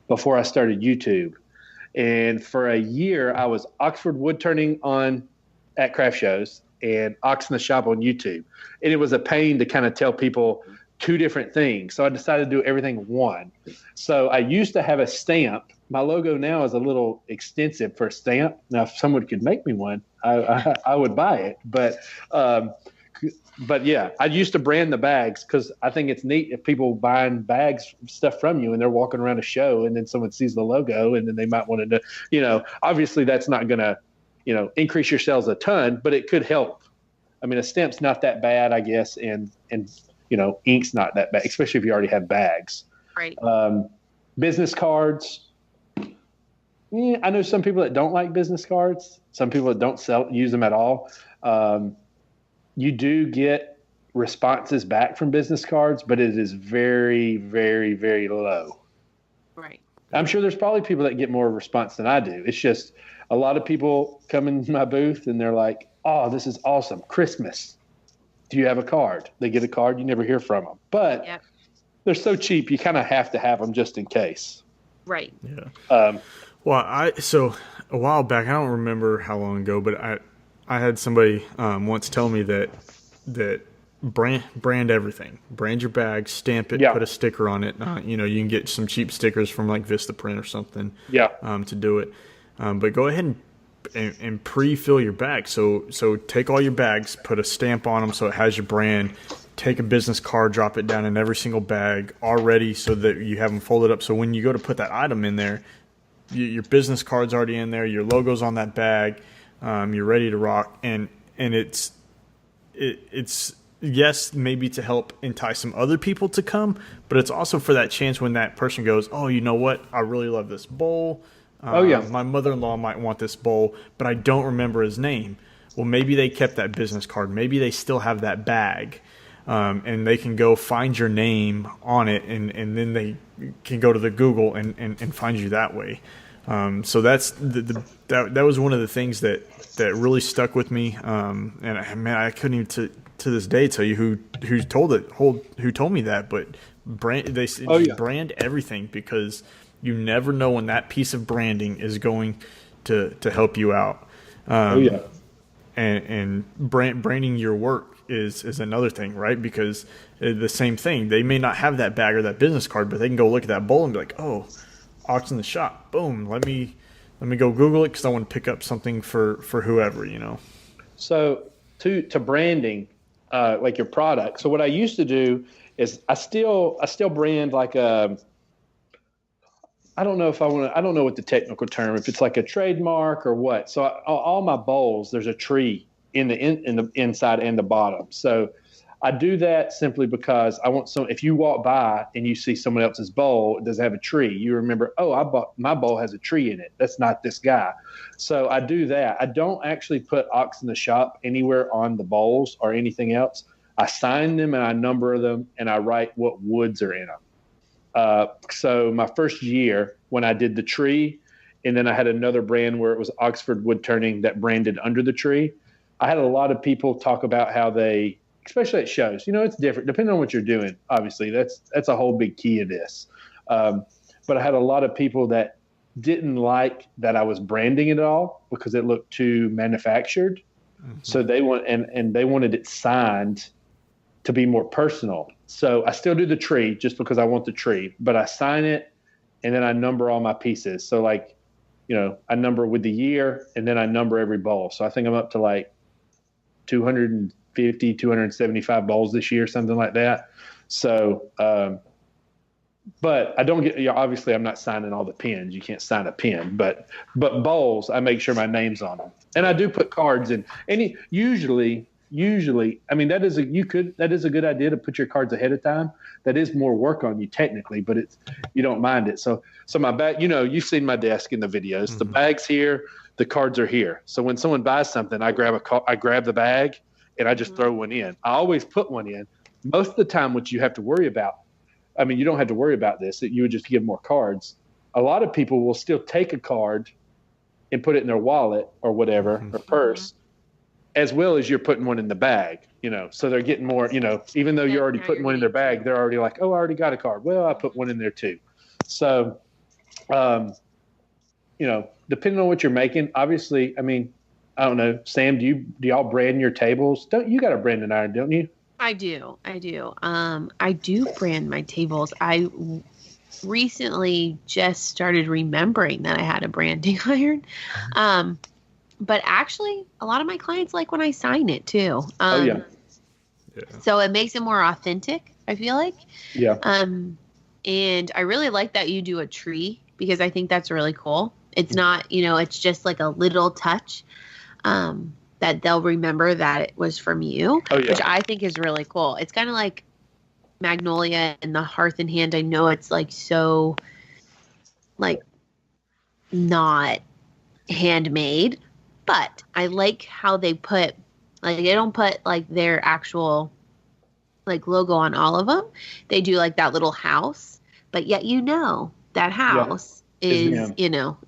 before I started YouTube. And for a year, I was Oxford wood turning at craft shows and Ox in the Shop on YouTube. And it was a pain to kind of tell people two different things. So I decided to do everything one. So I used to have a stamp. My logo now is a little extensive for a stamp. Now, if someone could make me one, I would buy it. But yeah, I used to brand the bags because I think it's neat if people buying bags stuff from you and they're walking around a show and then someone sees the logo and then they might want to, obviously that's not going to, increase your sales a ton, but it could help. I mean, a stamp's not that bad, I guess, and ink's not that bad, especially if you already have bags. Right. Business cards. Yeah, I know some people that don't like business cards. Some people that don't use them at all. You do get responses back from business cards, but it is very, very, very low. Right. I'm sure there's probably people that get more response than I do. It's just a lot of people come in my booth and they're like, "Oh, this is awesome. Christmas. Do you have a card?" They get a card. You never hear from them. But they're so cheap, you kind of have to have them just in case. Right. Yeah. So a while back, I don't remember how long ago, but I had somebody once tell me that brand everything. Brand your bag, stamp it, put a sticker on it. You can get some cheap stickers from like Vistaprint or something. To do it. But go ahead and pre-fill your bag. So take all your bags, put a stamp on them so it has your brand. Take a business card, drop it down in every single bag already so that you have them folded up. So when you go to put that item in there, your business card's already in there, your logo's on that bag, you're ready to rock. And it's yes, maybe to help entice some other people to come, but it's also for that chance when that person goes, "Oh, you know what? I really love this bowl. My mother-in-law might want this bowl, but I don't remember his name." Well, maybe they kept that business card. Maybe they still have that bag. And they can go find your name on it, and then they can go to the Google and find you that way. So that's that was one of the things that really stuck with me. And I couldn't even to this day tell you who told me that, but brand everything, because you never know when that piece of branding is going to help you out. And branding your work is another thing, right? Because the same thing, they may not have that bag or that business card, but they can go look at that bowl and be like, "Oh, Ox in the Shop, boom, let me go Google it because I want to pick up something for whoever." So to branding, like your product. So what I used to do is I still brand like I don't know what the technical term, if it's like a trademark or what. So all my bowls, there's a tree in the inside and the bottom. So I do that simply because I want if you walk by and you see someone else's bowl, it doesn't have a tree, you remember, "Oh, my bowl has a tree in it. That's not this guy." So I do that. I don't actually put Ox in the Shop anywhere on the bowls or anything else. I sign them and I number them and I write what woods are in them. So my first year when I did the tree, and then I had another brand where it was Oxford Wood Turning that branded under the tree, I had a lot of people talk about how they, especially at shows, it's different depending on what you're doing. Obviously, that's a whole big key of this. But I had a lot of people that didn't like that I was branding it all because it looked too manufactured. Mm-hmm. So they wanted it signed to be more personal. So I still do the tree just because I want the tree, but I sign it and then I number all my pieces. So like, I number with the year and then I number every bowl. So I think I'm up to like 250, 275 bowls this year, something like that. So, but I don't get, obviously I'm not signing all the pins. You can't sign a pin, but bowls, I make sure my name's on them. And I do put cards in. Usually, I mean, that is a good idea to put your cards ahead of time. That is more work on you technically, but you don't mind it. So my bag, you've seen my desk in the videos. Mm-hmm. The bag's here, the cards are here. So when someone buys something, I grab the bag and I just throw one in. I always put one in. Most of the time, what you have to worry about, I mean, you don't have to worry about this. You would just give more cards. A lot of people will still take a card and put it in their wallet or whatever, or purse, as well as you're putting one in the bag, so they're getting more, even though you're already putting one in their bag, they're already like, oh, I already got a card. Well, I put one in there too. So, depending on what you're making, obviously, I mean, I don't know, Sam, do y'all brand your tables? You got a branding iron, don't you? I do. I do brand my tables. I recently just started remembering that I had a branding iron. But actually, a lot of my clients like when I sign it too. Yeah. So it makes it more authentic, I feel like. Yeah. And I really like that you do a tree because I think that's really cool. It's not, it's just like a little touch that they'll remember that it was from you, which I think is really cool. It's kind of like Magnolia and the Hearth in Hand. I know it's like so like not handmade, but I like how they put, like, they don't put like their actual like logo on all of them. They do like that little house, but yet that house is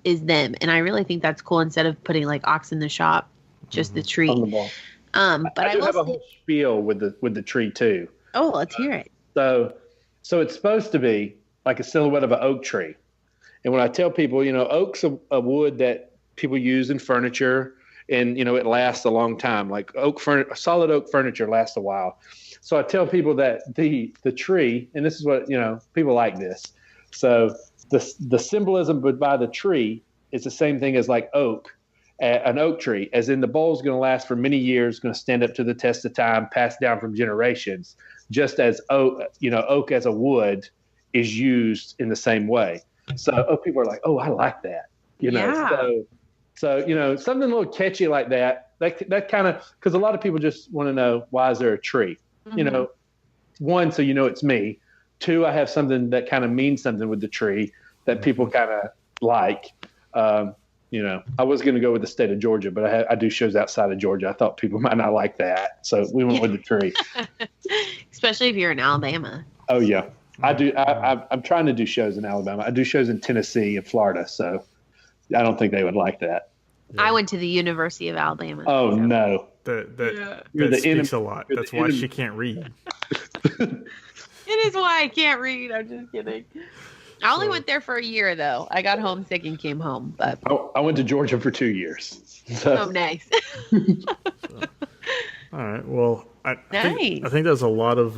is them. And I really think that's cool instead of putting like Ox in the Shop, just the tree. On the ball. But I do have a whole spiel with the tree too. Oh, let's hear it. So it's supposed to be like a silhouette of an oak tree. And when I tell people, oak's a wood that people use in furniture, and it lasts a long time. Like solid oak furniture lasts a while. So I tell people that the tree, and this is what people like this. So the symbolism by the tree is the same thing as like an oak tree, as in the bowl is going to last for many years, going to stand up to the test of time, passed down from generations. Just as oak as a wood is used in the same way. So people are like, oh, I like that. So something a little catchy like that kind of, because a lot of people just want to know, why is there a tree? One, so it's me. Two, I have something that kind of means something with the tree that people kind of like. I was going to go with the state of Georgia, but I do shows outside of Georgia. I thought people might not like that, so we went with the tree. Especially if you're in Alabama. Oh yeah, I do. I'm trying to do shows in Alabama. I do shows in Tennessee and Florida, so I don't think they would like that. Yeah. I went to the University of Alabama. Oh so. No, that speaks a lot. That's why she can't read. It is why I can't read. I'm just kidding. I only went there for a year, though. I got homesick and came home. But I went to Georgia for 2 years. So. Oh, nice. All right. Well, I think there's a lot of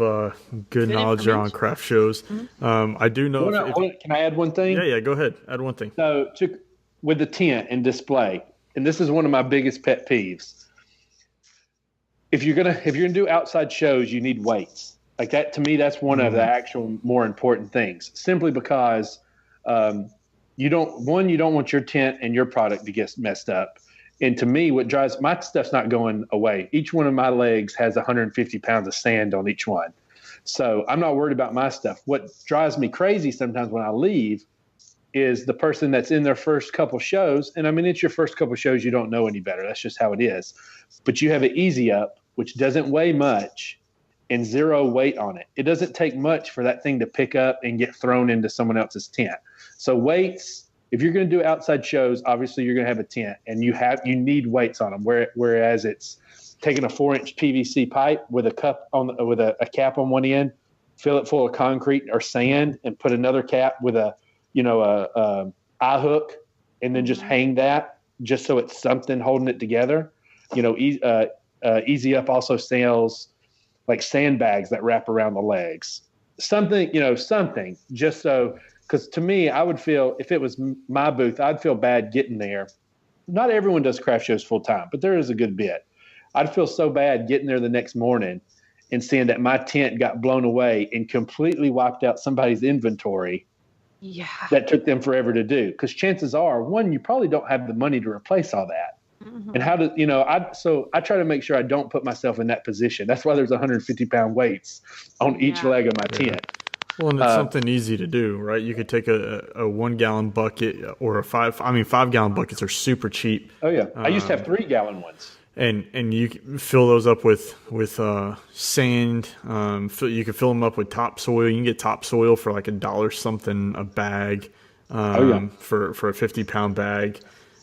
good knowledge there on craft shows. Mm-hmm. I do know. Can I add one thing? Yeah. Go ahead. Add one thing. So with the tent and display, and this is one of my biggest pet peeves. If you're gonna do outside shows, you need weights. Like that, to me, that's one of the actual more important things, simply because you don't want your tent and your product to get messed up. And to me, what drives my stuff's not going away. Each one of my legs has 150 pounds of sand on each one. So I'm not worried about my stuff. What drives me crazy sometimes when I leave is the person that's in their first couple shows. And I mean, it's your first couple shows. You don't know any better. That's just how it is. But you have an easy up, which doesn't weigh much, and zero weight on it. It doesn't take much for that thing to pick up and get thrown into someone else's tent. So weights, if you're going to do outside shows, obviously you're going to have a tent, and you need weights on them. Whereas it's taking a 4-inch PVC pipe with a cup with a cap on one end, fill it full of concrete or sand, and put another cap with a eye hook, and then just hang that just so it's something holding it together. Easy Up also sells like sandbags that wrap around the legs. Something just so, because to me, I would feel, if it was my booth, I'd feel bad getting there. Not everyone does craft shows full time, but there is a good bit. I'd feel so bad getting there the next morning and seeing that my tent got blown away and completely wiped out somebody's inventory. Yeah. That took them forever to do. Because chances are, one, you probably don't have the money to replace all that. Mm-hmm. And I try to make sure I don't put myself in that position. That's why there's 150-pound weights on each leg of my tent. Well, and it's something easy to do, right? You could take a 1-gallon bucket or 5-gallon buckets are super cheap. Oh yeah, I used to have 3-gallon ones. And you can fill those up with sand. You can fill them up with topsoil. You can get topsoil for like $1 something a bag for a 50-pound bag.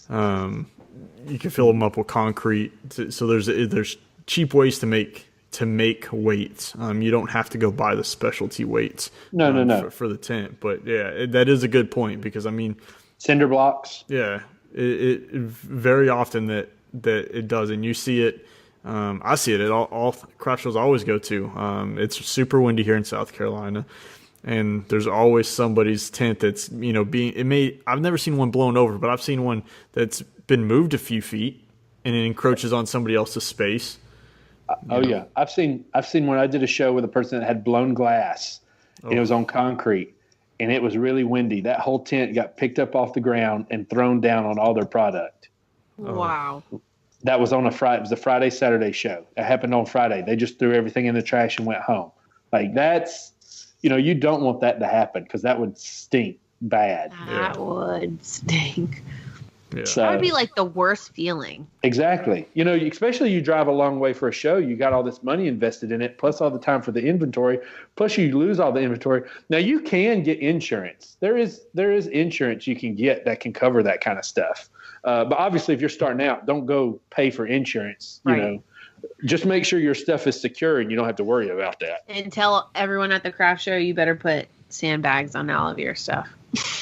You can fill them up with concrete. So there's cheap ways to make weights. You don't have to go buy the specialty weights. No. For the tent. But yeah, that is a good point because I mean, cinder blocks. Yeah, it very often that it does, and you see it. I see it at all craft shows I always go to. It's super windy here in South Carolina, and there's always somebody's tent that's I've never seen one blown over, but I've seen one that's been moved a few feet and it encroaches on somebody else's space. Yeah, I've seen when I did a show with a person that had blown glass, and it was on concrete, and it was really windy. That whole tent got picked up off the ground and thrown down on all their product. Wow. That was on a Friday. It was a Friday, Saturday show. It happened on Friday. They just threw everything in the trash and went home. Like that's, you don't want that to happen because that would stink bad. That would stink. Yeah. So, that would be like the worst feeling. Exactly. Especially you drive a long way for a show. You got all this money invested in it, plus all the time for the inventory, plus you lose all the inventory. Now you can get insurance. There is insurance you can get that can cover that kind of stuff. But obviously, if you're starting out, don't go pay for insurance. Right. Just make sure your stuff is secure and you don't have to worry about that. And tell everyone at the craft show you better put sandbags on all of your stuff.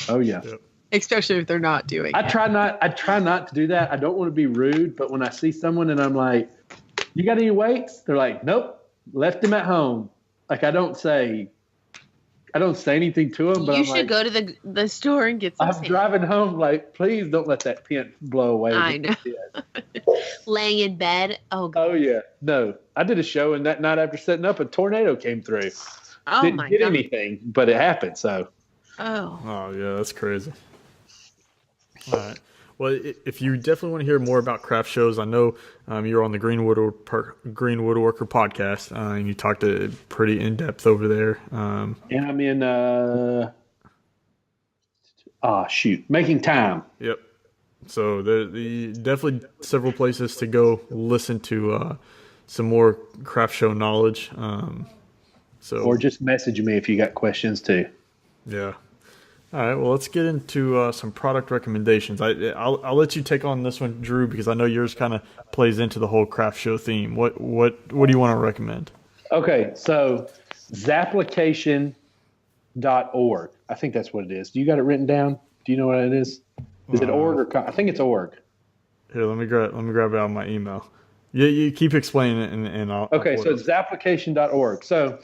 Oh yeah. Yep. Especially if they're not doing I it. try not to do that. I don't want to be rude, but when I see someone and I'm like, "You got any weights?" They're like, "Nope, left them at home." Like I don't say anything to them. But you should go to the store and get some. I'm driving home like, please don't let that tent blow away. I know. Laying in bed. Oh God. Oh yeah. No, I did a show, and that night after setting up, a tornado came through. Oh Didn't my get God. anything, but it happened. So. Oh. Yeah, that's crazy. All right. Well, if you definitely want to hear more about craft shows, I know you're on the Green Woodworker podcast, and you talked pretty in depth over there. And I'm in. Making Time. Yep. So there definitely several places to go listen to some more craft show knowledge. Or just message me if you got questions too. Yeah. All right, well, let's get into some product recommendations. I'll let you take on this one, Drew, because I know yours kind of plays into the whole craft show theme. What do you want to recommend? Okay, so Zapplication.org. I think that's what it is. Do you got it written down? Do you know what it is? Is it org or I think it's org. Here, let me grab it out of my email. Yeah, you keep explaining it, and I'll. Okay, so it's Zapplication.org. So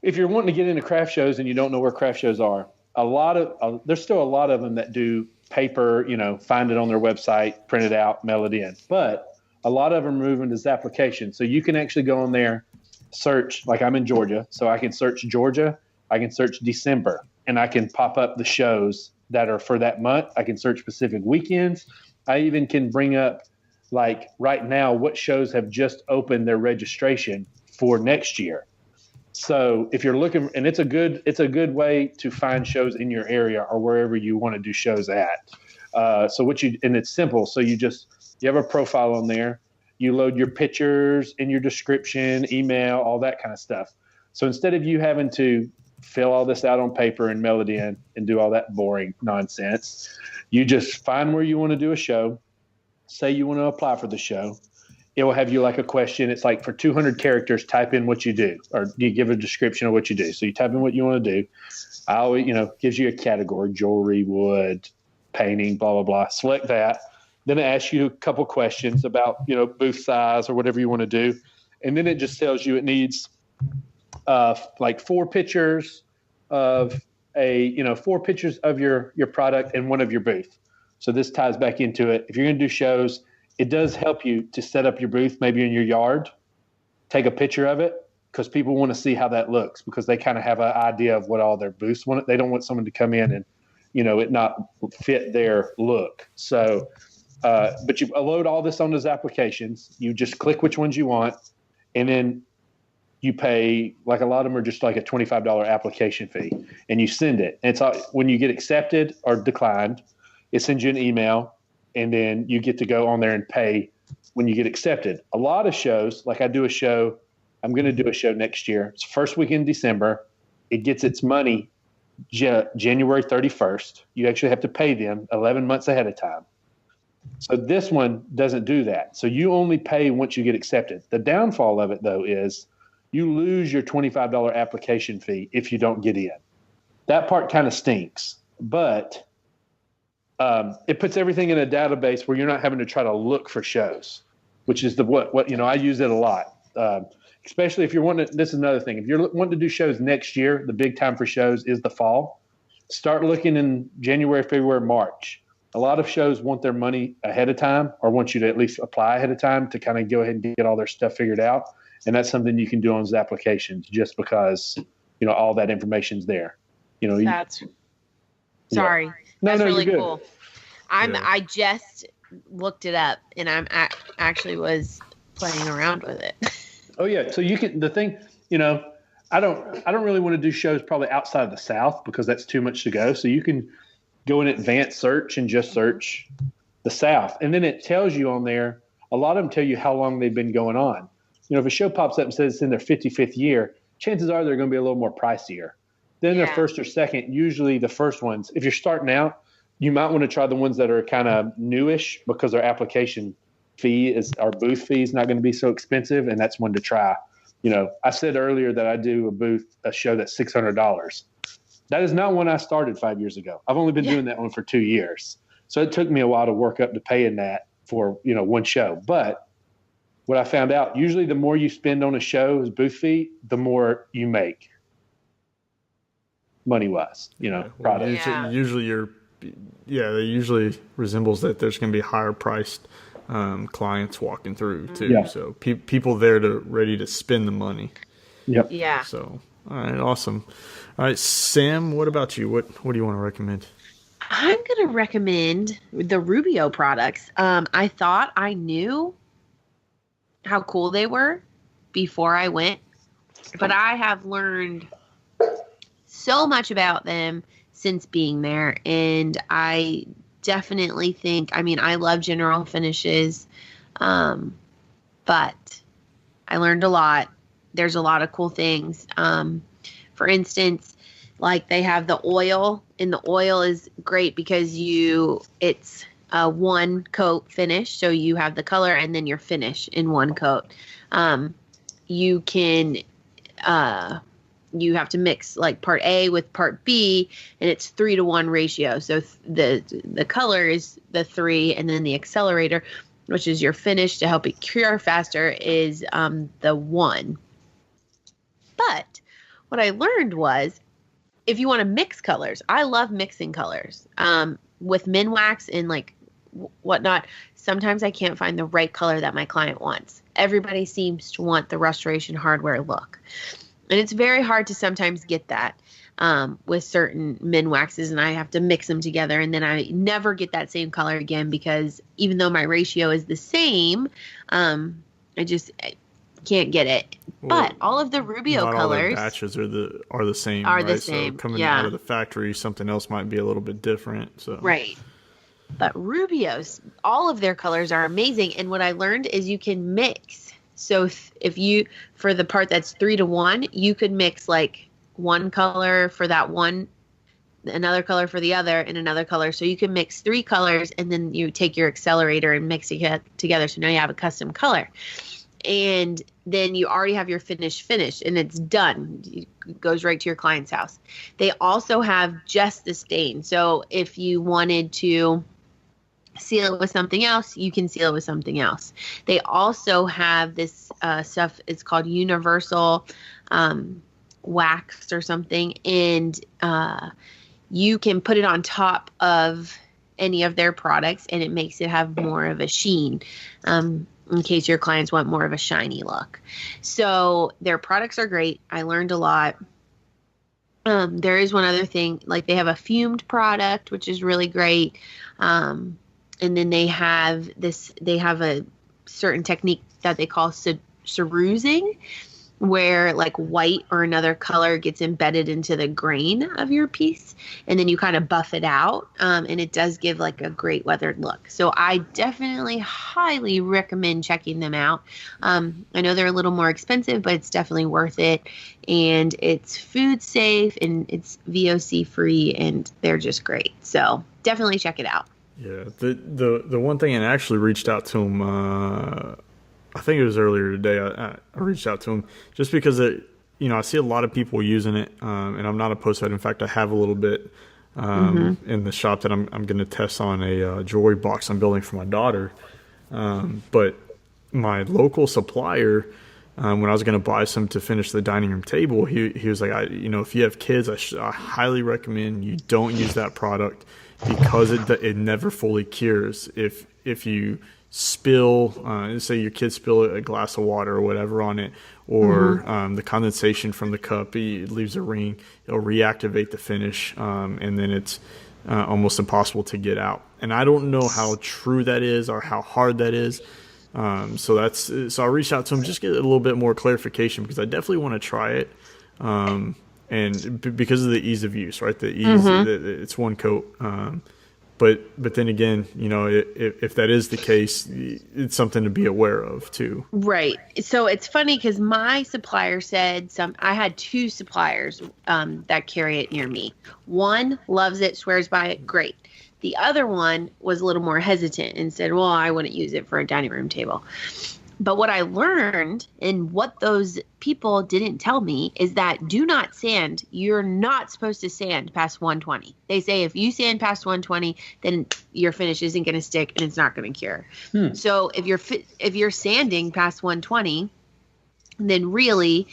if you're wanting to get into craft shows and you don't know where craft shows are, there's still a lot of them that do paper, find it on their website, print it out, mail it in. But a lot of them are moving to Zapplication. So you can actually go on there, search, like I'm in Georgia, so I can search Georgia, I can search December, and I can pop up the shows that are for that month. I can search specific weekends. I even can bring up, like right now, what shows have just opened their registration for next year. So if you're looking, and it's a good way to find shows in your area or wherever you want to do shows at. And it's simple. So you have a profile on there. You load your pictures and your description, email, all that kind of stuff. So instead of you having to fill all this out on paper and mail it in and do all that boring nonsense, you just find where you want to do a show. Say you want to apply for the show. It will have you like a question. It's like for 200 characters, type in what you do, or you give a description of what you do. So you type in what you want to do. I always, gives you a category: jewelry, wood, painting, blah, blah, blah. Select that. Then it asks you a couple questions about, booth size or whatever you want to do. And then it just tells you it needs like 4 pictures of your product and one of your booth. So this ties back into it. If you're going to do shows, it does help you to set up your booth, maybe in your yard, take a picture of it, because people want to see how that looks, because they kind of have an idea of what all their booths want. They don't want someone to come in and, it not fit their look. So, but you load all this on those applications. You just click which ones you want, and then you pay, like a lot of them are just like a $25 application fee, and you send it. And it's when you get accepted or declined, it sends you an email. And then you get to go on there and pay when you get accepted. A lot of shows, like I'm going to do a show next year. It's first week in December. It gets its money January 31st. You actually have to pay them 11 months ahead of time. So this one doesn't do that. So you only pay once you get accepted. The downfall of it, though, is you lose your $25 application fee if you don't get in. That part kind of stinks, but it puts everything in a database where you're not having to try to look for shows, which is what I use it a lot. Especially if you're wanting to, this is another thing. If you're wanting to do shows next year, the big time for shows is the fall. Start looking in January, February, March. A lot of shows want their money ahead of time, or want you to at least apply ahead of time to kind of go ahead and get all their stuff figured out. And that's something you can do on those applications just because, all that information's there. Sorry. No, That's really you're good. cool. I just looked it up, and actually was playing around with it. Oh yeah. So you can, the thing, I don't really want to do shows probably outside of the South because that's too much to go. So you can go in advanced search and just search the South. And then it tells you on there, a lot of them tell you how long they've been going on. If a show pops up and says it's in their 55th year, chances are they're going to be a little more pricier. Then their first or second, usually the first ones, if you're starting out, you might want to try the ones that are kind of newish because their application fee our booth fee is not going to be so expensive. And that's one to try. I said earlier that I do a show that's $600. That is not one I started 5 years ago. I've only been doing that one for 2 years. So it took me a while to work up to paying that for, one show. But what I found out, usually the more you spend on a show's booth fee, the more you make money-wise, product. Usually they usually resembles that there's going to be higher priced clients walking through too. Yeah. So people there ready to spend the money. Yep. Yeah. So, all right. Awesome. All right, Sam, what about you? What do you want to recommend? I'm going to recommend the Rubio products. I thought I knew how cool they were before I went, but I have learned so much about them since being there, and I definitely think, I love general finishes, but I learned a lot. There's a lot of cool things. For instance, like they have the oil, and the oil is great because it's a one coat finish. So you have the color and then your finish in one coat. You can, you have to mix like part A with part B, and it's 3-to-1 ratio. So the color is the 3, and then the accelerator, which is your finish to help it cure faster, is the 1. But what I learned was, if you want to mix colors, I love mixing colors with Minwax and like whatnot. Sometimes I can't find the right color that my client wants. Everybody seems to want the Restoration Hardware look. And it's very hard to sometimes get that with certain Minwaxes, and I have to mix them together, and then I never get that same color again because even though my ratio is the same, I can't get it. Well, but all of the Rubio not colors, all their batches are the same. Are right? the same. So coming out of the factory, something else might be a little bit different. So right. But Rubio's, all of their colors are amazing, and what I learned is you can mix. So if you, for the part that's 3-to-1, you could mix like one color for that one, another color for the other, and another color. So you can mix 3 colors, and then you take your accelerator and mix it together. So now you have a custom color. And then you already have your finish, and it's done. It goes right to your client's house. They also have just the stain. So if you wanted to seal it with something else, you can seal it with something else. They also have this stuff, it's called universal wax or something, and you can put it on top of any of their products, and it makes it have more of a sheen, in case your clients want more of a shiny look. So their products are great. I learned a lot. There is one other thing, like they have a fumed product, which is really great. And then they have a certain technique that they call cerusing, where like white or another color gets embedded into the grain of your piece, and then you kind of buff it out, and it does give like a great weathered look. So I definitely highly recommend checking them out. I know they're a little more expensive, but it's definitely worth it, and it's food safe and it's VOC free, and they're just great. So definitely check it out. Yeah, the one thing, and I actually reached out to him. I think it was earlier today. I reached out to him just because I see a lot of people using it, and I'm not opposed to it. In fact, I have a little bit in the shop that I'm going to test on a jewelry box I'm building for my daughter. But my local supplier, when I was going to buy some to finish the dining room table, he was like, if you have kids, I highly recommend you don't use that product because it never fully cures. If you spill, say your kids spill a glass of water or whatever on it, or the condensation from the cup, it leaves a ring, it'll reactivate the finish, and then it's almost impossible to get out. And I don't know how true that is or how hard that is. So I reached out to him just to get a little bit more clarification, because I definitely want to try it. And because of the ease of use, right? The ease, it's one coat. But then again, if that is the case, it's something to be aware of too. Right. So it's funny because my supplier said I had two suppliers that carry it near me. One loves it, swears by it, great. The other one was a little more hesitant and said, well, I wouldn't use it for a dining room table. But what I learned, and what those people didn't tell me, is that do not sand. You're not supposed to sand past 120. They say if you sand past 120, then your finish isn't going to stick and it's not going to cure. So if you're sanding past 120, then really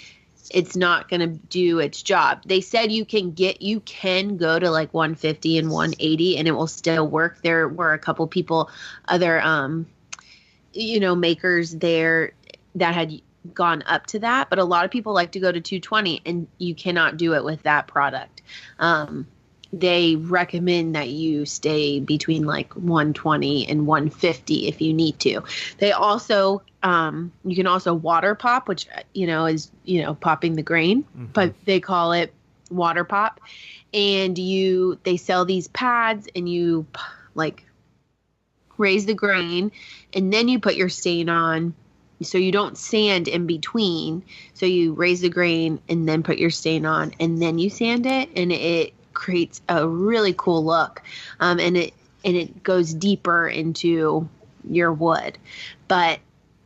it's not going to do its job. They said you can go to like 150 and 180 and it will still work. There were a couple people, other makers there that had gone up to that, but a lot of people like to go to 220, and you cannot do it with that product. They recommend that you stay between like 120 and 150 if you need to. They also, you can also water pop, which, is, popping the grain, but they call it water pop. And they sell these pads, and you like raise the grain, and then you put your stain on, so you don't sand in between. So you raise the grain and then put your stain on, and then you sand it, and it creates a really cool look. And it goes deeper into your wood. But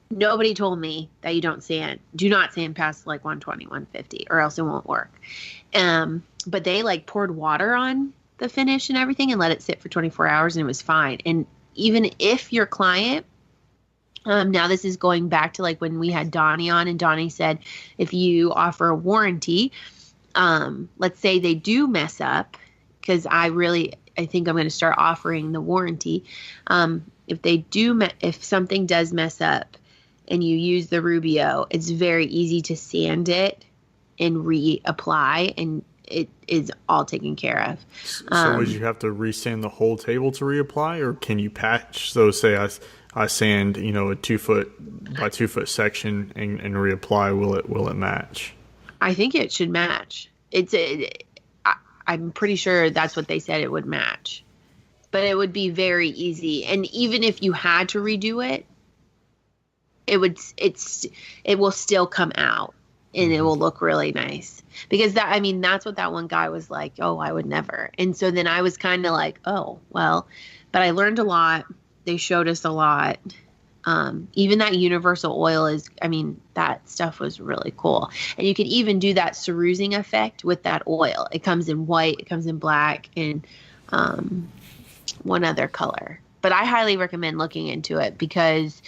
nobody told me that you do not sand past like 120, 150, or else it won't work. But they like poured water on the finish and everything and let it sit for 24 hours, and it was fine. And even if your client, now this is going back to like when we had Donnie on, and Donnie said, if you offer a warranty, let's say they do mess up, because I think I'm going to start offering the warranty. If something does mess up and you use the Rubio, it's very easy to sand it and reapply, and it is all taken care of. So would you have to resand the whole table to reapply, or can you patch? So say I sand, a 2 foot by 2 foot section and reapply. Will it match? I think it should match. I'm pretty sure that's what they said it would match, but it would be very easy. And even if you had to redo it, it will still come out, and it will look really nice. Because that's what that one guy was like, oh, I would never. And so then I was kind of like, oh, well, but I learned a lot. They showed us a lot. Even that universal oil that stuff was really cool. And you could even do that cerusing effect with that oil. It comes in white, it comes in black, and one other color. But I highly recommend looking into it, because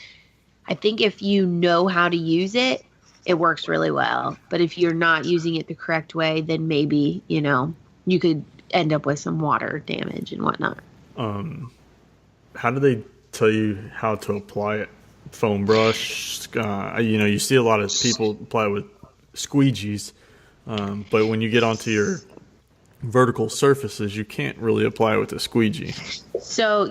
I think if you know how to use it, it works really well. But if you're not using it the correct way, then maybe, you could end up with some water damage and whatnot. How do they tell you how to apply it? Foam brush? You see a lot of people apply with squeegees, but when you get onto your vertical surfaces, you can't really apply it with a squeegee. So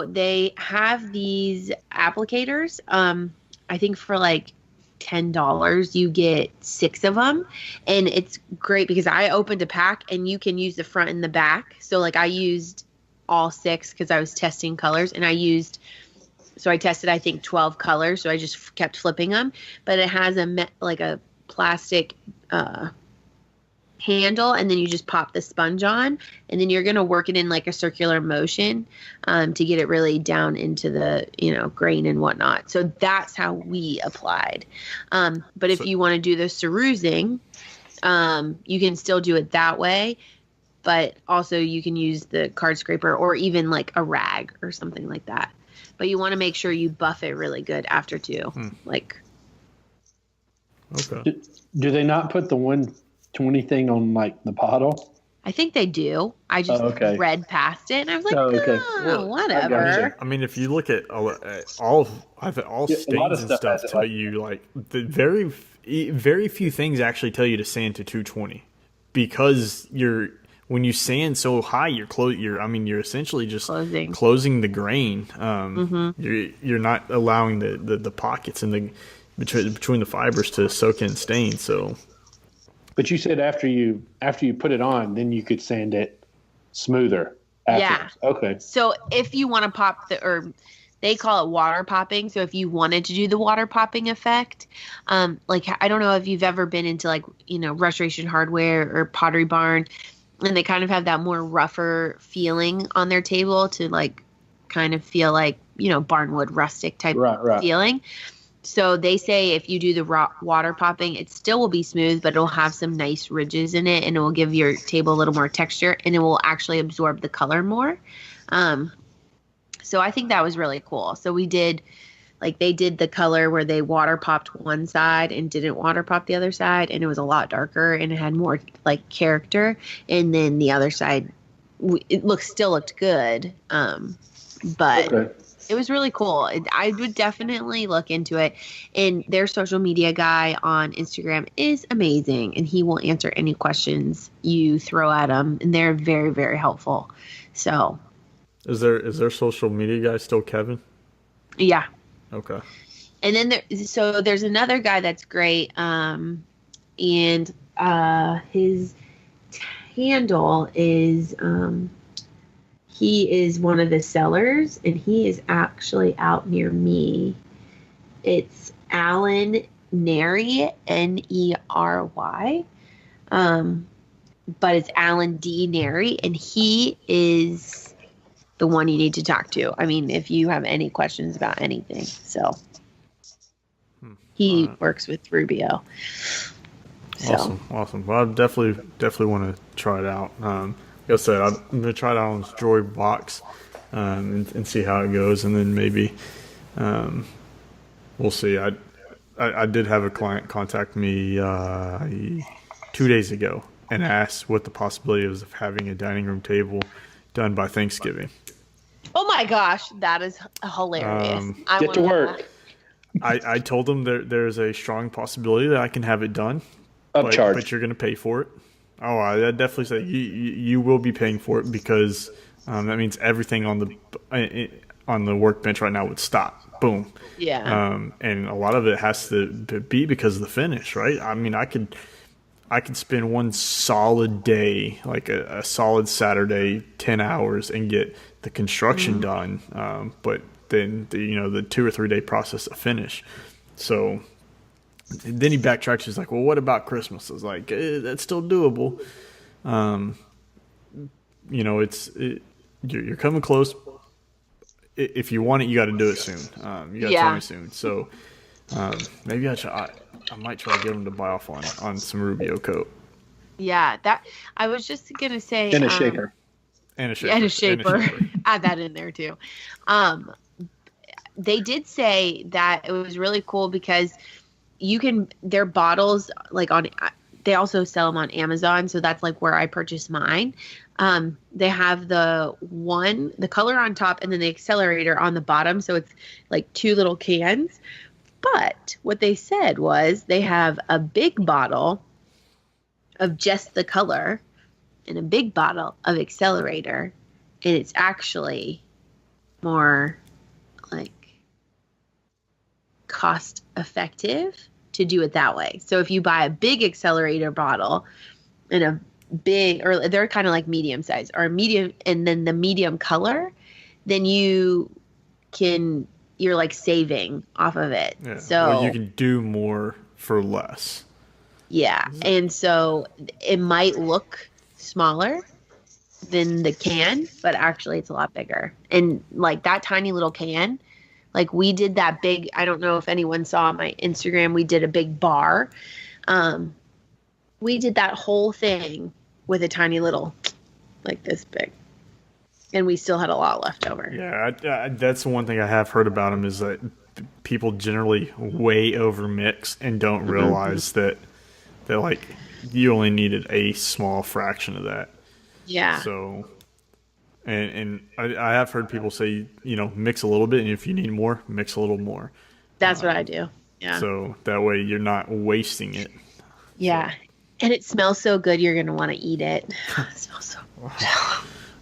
they have these applicators. I think for like $10 you get 6 of them, and it's great because I opened a pack and you can use the front and the back. So like I used all 6 because I was testing colors, and I tested I think 12 colors, so I just kept flipping them. But it has a plastic handle, and then you just pop the sponge on, and then you're going to work it in like a circular motion to get it really down into the, grain and whatnot. So that's how we applied. But if you want to do the cerusing, you can still do it that way, but also you can use the card scraper or even like a rag or something like that. But you want to make sure you buff it really good after too. Okay. Do they not put the 120 thing on like the bottle? I think they do. I just read past it and I was like, whatever. I mean, if you look at all stains and stuff tell you like the very few things actually tell you to sand to 220 because when you sand so high, you're essentially just closing the grain. You're not allowing the pockets in between the fibers to soak in stain. So, but you said after you put it on, then you could sand it smoother. Afterwards. Yeah. Okay. So if you want to pop they call it water popping. So if you wanted to do the water popping effect, like I don't know if you've ever been into like Restoration Hardware or Pottery Barn, and they kind of have that more rougher feeling on their table to like kind of feel like barnwood rustic type feeling. So they say if you do the water popping, it still will be smooth, but it'll have some nice ridges in it, and it will give your table a little more texture, and it will actually absorb the color more. So I think that was really cool. So we did, they did the color where they water popped one side and didn't water pop the other side, and it was a lot darker and it had more character. And then the other side, it still looked good, but. Okay. It was really cool. I would definitely look into it. And their social media guy on Instagram is amazing, and he will answer any questions you throw at him. And they're very, very helpful. So, is their social media guy still Kevin? Yeah. Okay. And then there's another guy that's great. And his handle is. He is one of the sellers, and he is actually out near me. It's Alan Nary, Ney. But it's Alan D. Nary, and he is the one you need to talk to. I mean, if you have any questions about anything. So he works with Rubio. So. Awesome. Well, I definitely want to try it out. Like I said, I'm going to try it out on this Droid box and see how it goes, and then maybe we'll see. I did have a client contact me 2 days ago and asked what the possibility is of having a dining room table done by Thanksgiving. Oh my gosh, that is hilarious. Get to work. I told them there's a strong possibility that I can have it done, but you're going to pay for it. Oh, I definitely say you will be paying for it because that means everything on the workbench right now would stop. Boom. Yeah. And a lot of it has to be because of the finish, right? I mean, I could spend one solid day, like a solid Saturday, 10 hours, and get the construction done. But then the 2 or 3 day process to finish. So. Then he backtracks. He's like, "Well, what about Christmas?" I was like, "That's still doable." You're coming close. If you want it, you got to do it soon. You got to tell me soon. So maybe I might try to get him to buy off on some Rubio coat. Yeah, that I was just gonna say. And a shaper. And a shaper. Add that in there too. They did say that it was really cool because. Their bottles they also sell them on Amazon. So that's where I purchased mine. They have the color on top and then the accelerator on the bottom. So it's like 2 little cans. But what they said was they have a big bottle of just the color and a big bottle of accelerator. And it's actually more cost effective to do it that way. So if you buy a big accelerator bottle and a big, or they're kind of like medium size or a medium, and then the medium color, then you're saving off of it. Yeah. So you can do more for less. Yeah. And so it might look smaller than the can, but actually it's a lot bigger. And like that tiny little can, like we did that big, I don't know if anyone saw my Instagram, we did a big bar. We did that whole thing with a tiny little, like this big. And we still had a lot left over. Yeah, that's the one thing I have heard about them is that people generally way over mix and don't realize that like you only needed a small fraction of that. Yeah. So, and I have heard people say, mix a little bit, and if you need more, mix a little more. That's what I do. Yeah. So that way you're not wasting it. Yeah. So. And it smells so good, you're going to want to eat it. It smells so good.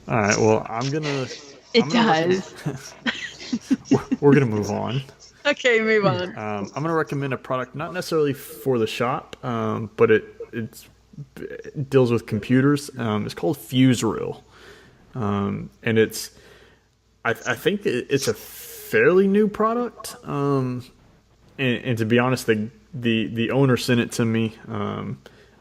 All right. Well, I'm going to. It does. We're going to move on. Okay, move on. I'm going to recommend a product, not necessarily for the shop, but it deals with computers. It's called FuseReel. And it's, I think it's a fairly new product. And to be honest, the owner sent it to me.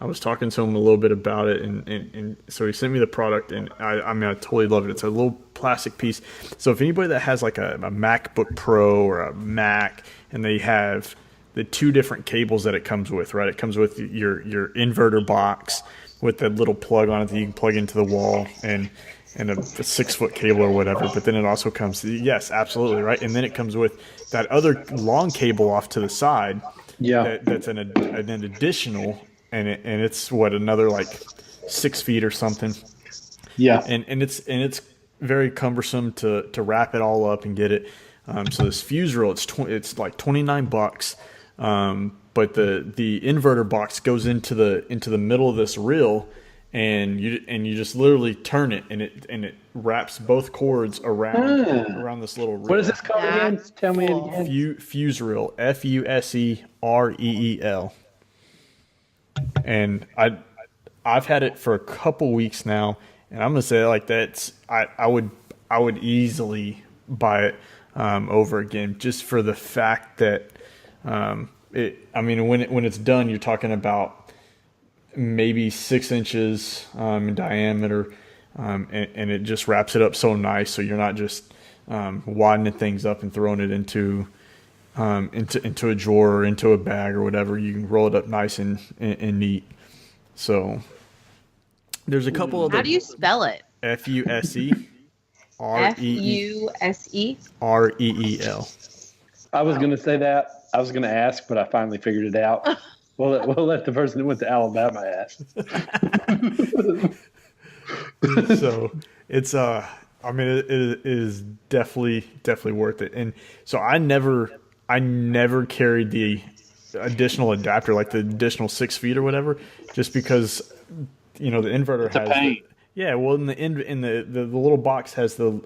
I was talking to him a little bit about it, and so he sent me the product, and I totally love it. It's a little plastic piece. So if anybody that has like a MacBook Pro or a Mac, and they have the two different cables that it comes with, right? It comes with your inverter box with that little plug on it that you can plug into the wall, and a 6-foot cable or whatever. But then it also comes, yes, absolutely, right? And then it comes with that other long cable off to the side. Yeah, that's an additional. And it's another like 6 feet or something. Yeah. And it's very cumbersome to wrap it all up and get it. So this FuseReel, it's like $29. But the inverter box goes into the middle of this reel, and you just literally turn it, and it wraps both cords around this little reel. What is this called again? Tell me again. FuseReel, FUSEREEL. And I've had it for a couple weeks now, and I'm gonna say like that's I would easily buy it over again, just for the fact that when it's done, you're talking about maybe 6 inches in diameter, and it just wraps it up so nice, so you're not just wadding things up and throwing it into a drawer or into a bag or whatever. You can roll it up nice and neat. So there's a couple of. How do you spell it? FUSE REEL. I was going to say that. I was going to ask, but I finally figured it out. We'll let the person who went to Alabama ask. So it's it is definitely worth it. And so I never carried the additional adapter, like the additional 6 feet or whatever, just because the inverter has pain. In the little box has the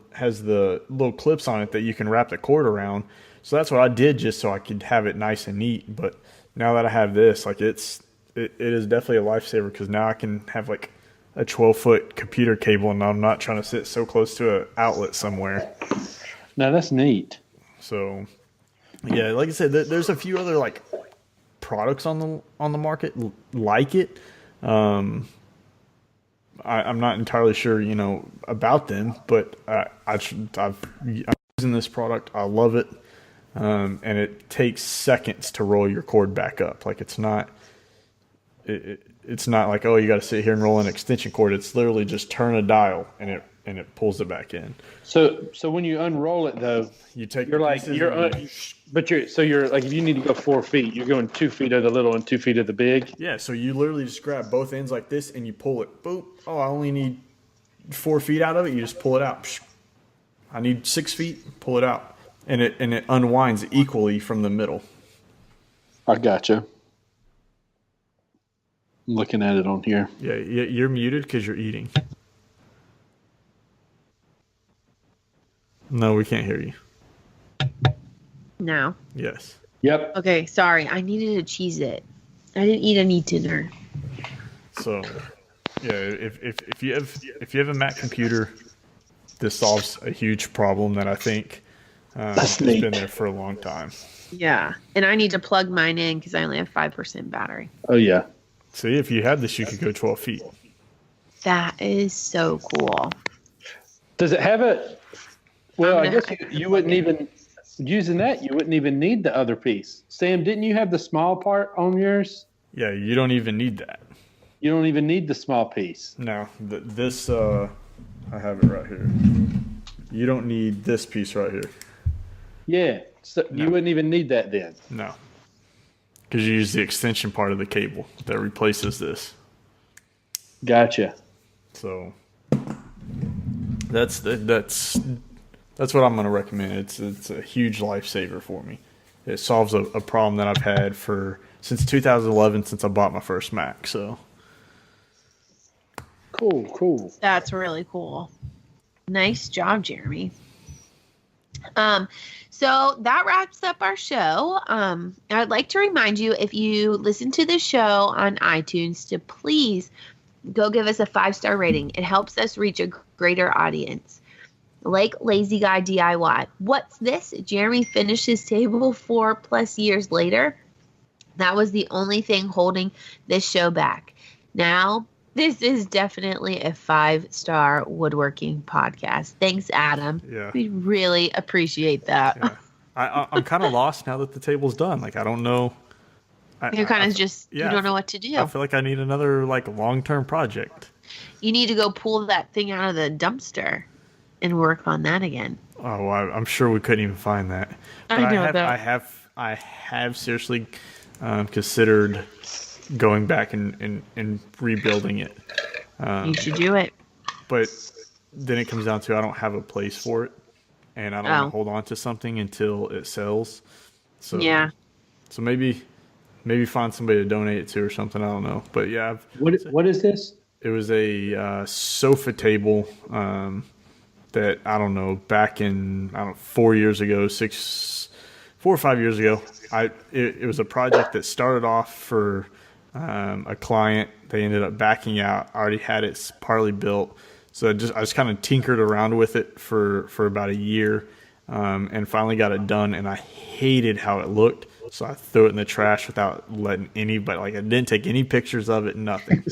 little clips on it that you can wrap the cord around. So that's what I did, just so I could have it nice and neat. But now that I have this, like it is definitely a lifesaver, because now I can have like a 12-foot computer cable, and I'm not trying to sit so close to an outlet somewhere. No, that's neat. So. Yeah, like I said, there's a few other like products on the market like it. I'm not entirely sure, about them, but I'm using this product. I love it, and it takes seconds to roll your cord back up. Like it's not like, oh, you got to sit here and roll an extension cord. It's literally just turn a dial and it pulls it back in. So when you unroll it though, if you need to go 4 feet, you're going 2 feet of the little and 2 feet of the big. Yeah, so you literally just grab both ends like this and you pull it. Boop. Oh, I only need 4 feet out of it. You just pull it out. I need 6 feet. Pull it out, and it unwinds equally from the middle. I gotcha. I'm looking at it on here. Yeah, you're muted because you're eating. No, we can't hear you. No. Yes. Yep. Okay, sorry. I needed to cheese it. I didn't eat any dinner. So, yeah, if you have a Mac computer, this solves a huge problem that I think has been there for a long time. Yeah, and I need to plug mine in because I only have 5% battery. Oh yeah. See, if you had this, you could go 12 feet. That is so cool. Does it have it? Well, I guess you wouldn't even, using that, you wouldn't even need the other piece. Sam, didn't you have the small part on yours? Yeah, you don't even need that. You don't even need the small piece. No, this, I have it right here. You don't need this piece right here. Yeah, so No. you wouldn't even need that then. No. Because you use the extension part of the cable that replaces this. Gotcha. So that's what I'm going to recommend. It's a huge lifesaver for me. It solves a problem that I've had since 2011, since I bought my first Mac. So Cool. That's really cool. Nice job, Jeremy. So that wraps up our show. I'd like to remind you, if you listen to the show on iTunes, to please go give us a 5-star rating. It helps us reach a greater audience. Like Lazy Guy DIY. What's this? Jeremy finished his table 4+ years later. That was the only thing holding this show back. Now, this is definitely a 5-star woodworking podcast. Thanks, Adam. Yeah. We really appreciate that. yeah. I'm kind of lost now that the table's done. Like, I don't know. You're kind of you don't know what to do. I feel like I need another long-term project. You need to go pull that thing out of the dumpster and work on that again. Oh, well, I'm sure we couldn't even find that. But I know that. I have seriously considered going back and rebuilding it. You should do it. But then it comes down to I don't have a place for it, and I don't want to hold on to something until it sells. So yeah. So maybe find somebody to donate it to or something. I don't know. But yeah. What is this? It was a sofa table that, I don't know, back in 4 years ago, 4 or 5 years ago. It was a project that started off for a client. They ended up backing out. I already had it partly built, so I just kind of tinkered around with it for about a year, and finally got it done. And I hated how it looked, so I threw it in the trash without letting anybody. I didn't take any pictures of it, nothing.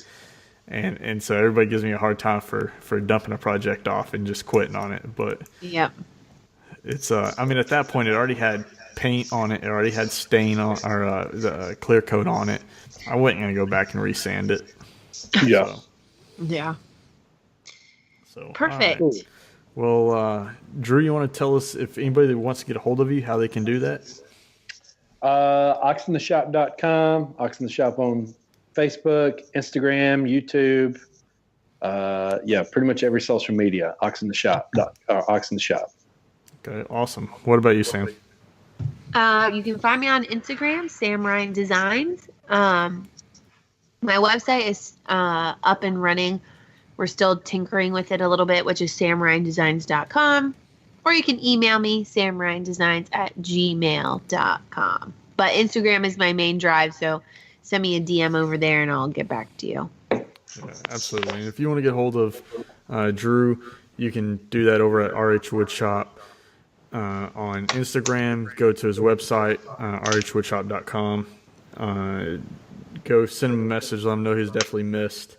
And so everybody gives me a hard time for dumping a project off and just quitting on it. But yep, it's at that point it already had paint on it. It already had stain on, or the clear coat on it. I wasn't gonna go back and resand it. Yeah. Yeah. So Perfect. All right. Well, Drew, you want to tell us if anybody that wants to get a hold of you, how they can do that? Oxintheshop.com, Ox in the Shop on Facebook, Instagram, YouTube. Pretty much every social media. Ox in the Shop. Ox in the Shop. Okay, awesome. What about you, Sam? You can find me on Instagram, SamRyan Designs. My website is up and running. We're still tinkering with it a little bit, which is samryandesigns.com. Or you can email me, samryandesigns@gmail.com. But Instagram is my main drive, so send me a DM over there and I'll get back to you. Yeah, absolutely. And if you want to get hold of Drew, you can do that over at RH Woodshop on Instagram. Go to his website, rhwoodshop.com. Go send him a message, let him know he's definitely missed.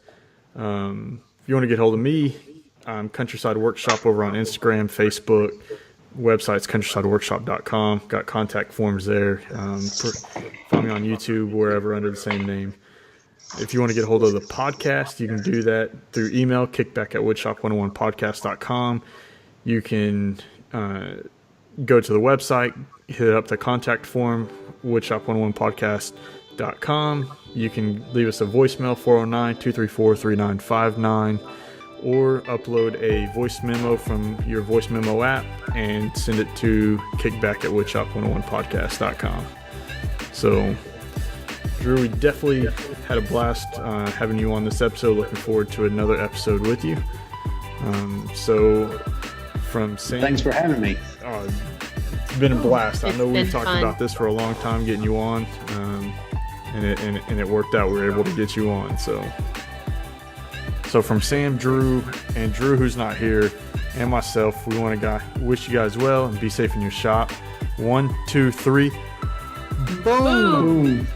If you want to get hold of me, Countryside Workshop over on Instagram, Facebook. Website's countrysideworkshop.com. Got contact forms there. Find me on YouTube, wherever, under the same name. If you want to get a hold of the podcast, you can do that through email, kickback@woodshop101podcast.com. You can go to the website, hit up the contact form, woodshop101podcast.com. You can leave us a voicemail, 409-234-3959, or upload a voice memo from your voice memo app and send it to kickback@woodshop101podcast.com. So, Drew, we definitely had a blast having you on this episode. Looking forward to another episode with you. So, from Sam... Thanks for having me. It's been a blast. I know we've talked fun. about this for a long time, getting you on, and it worked out. We were able to get you on. So from Sam, Drew, and Drew, who's not here, and myself, we want to wish you guys well and be safe in your shop. 1, 2, 3. Boom!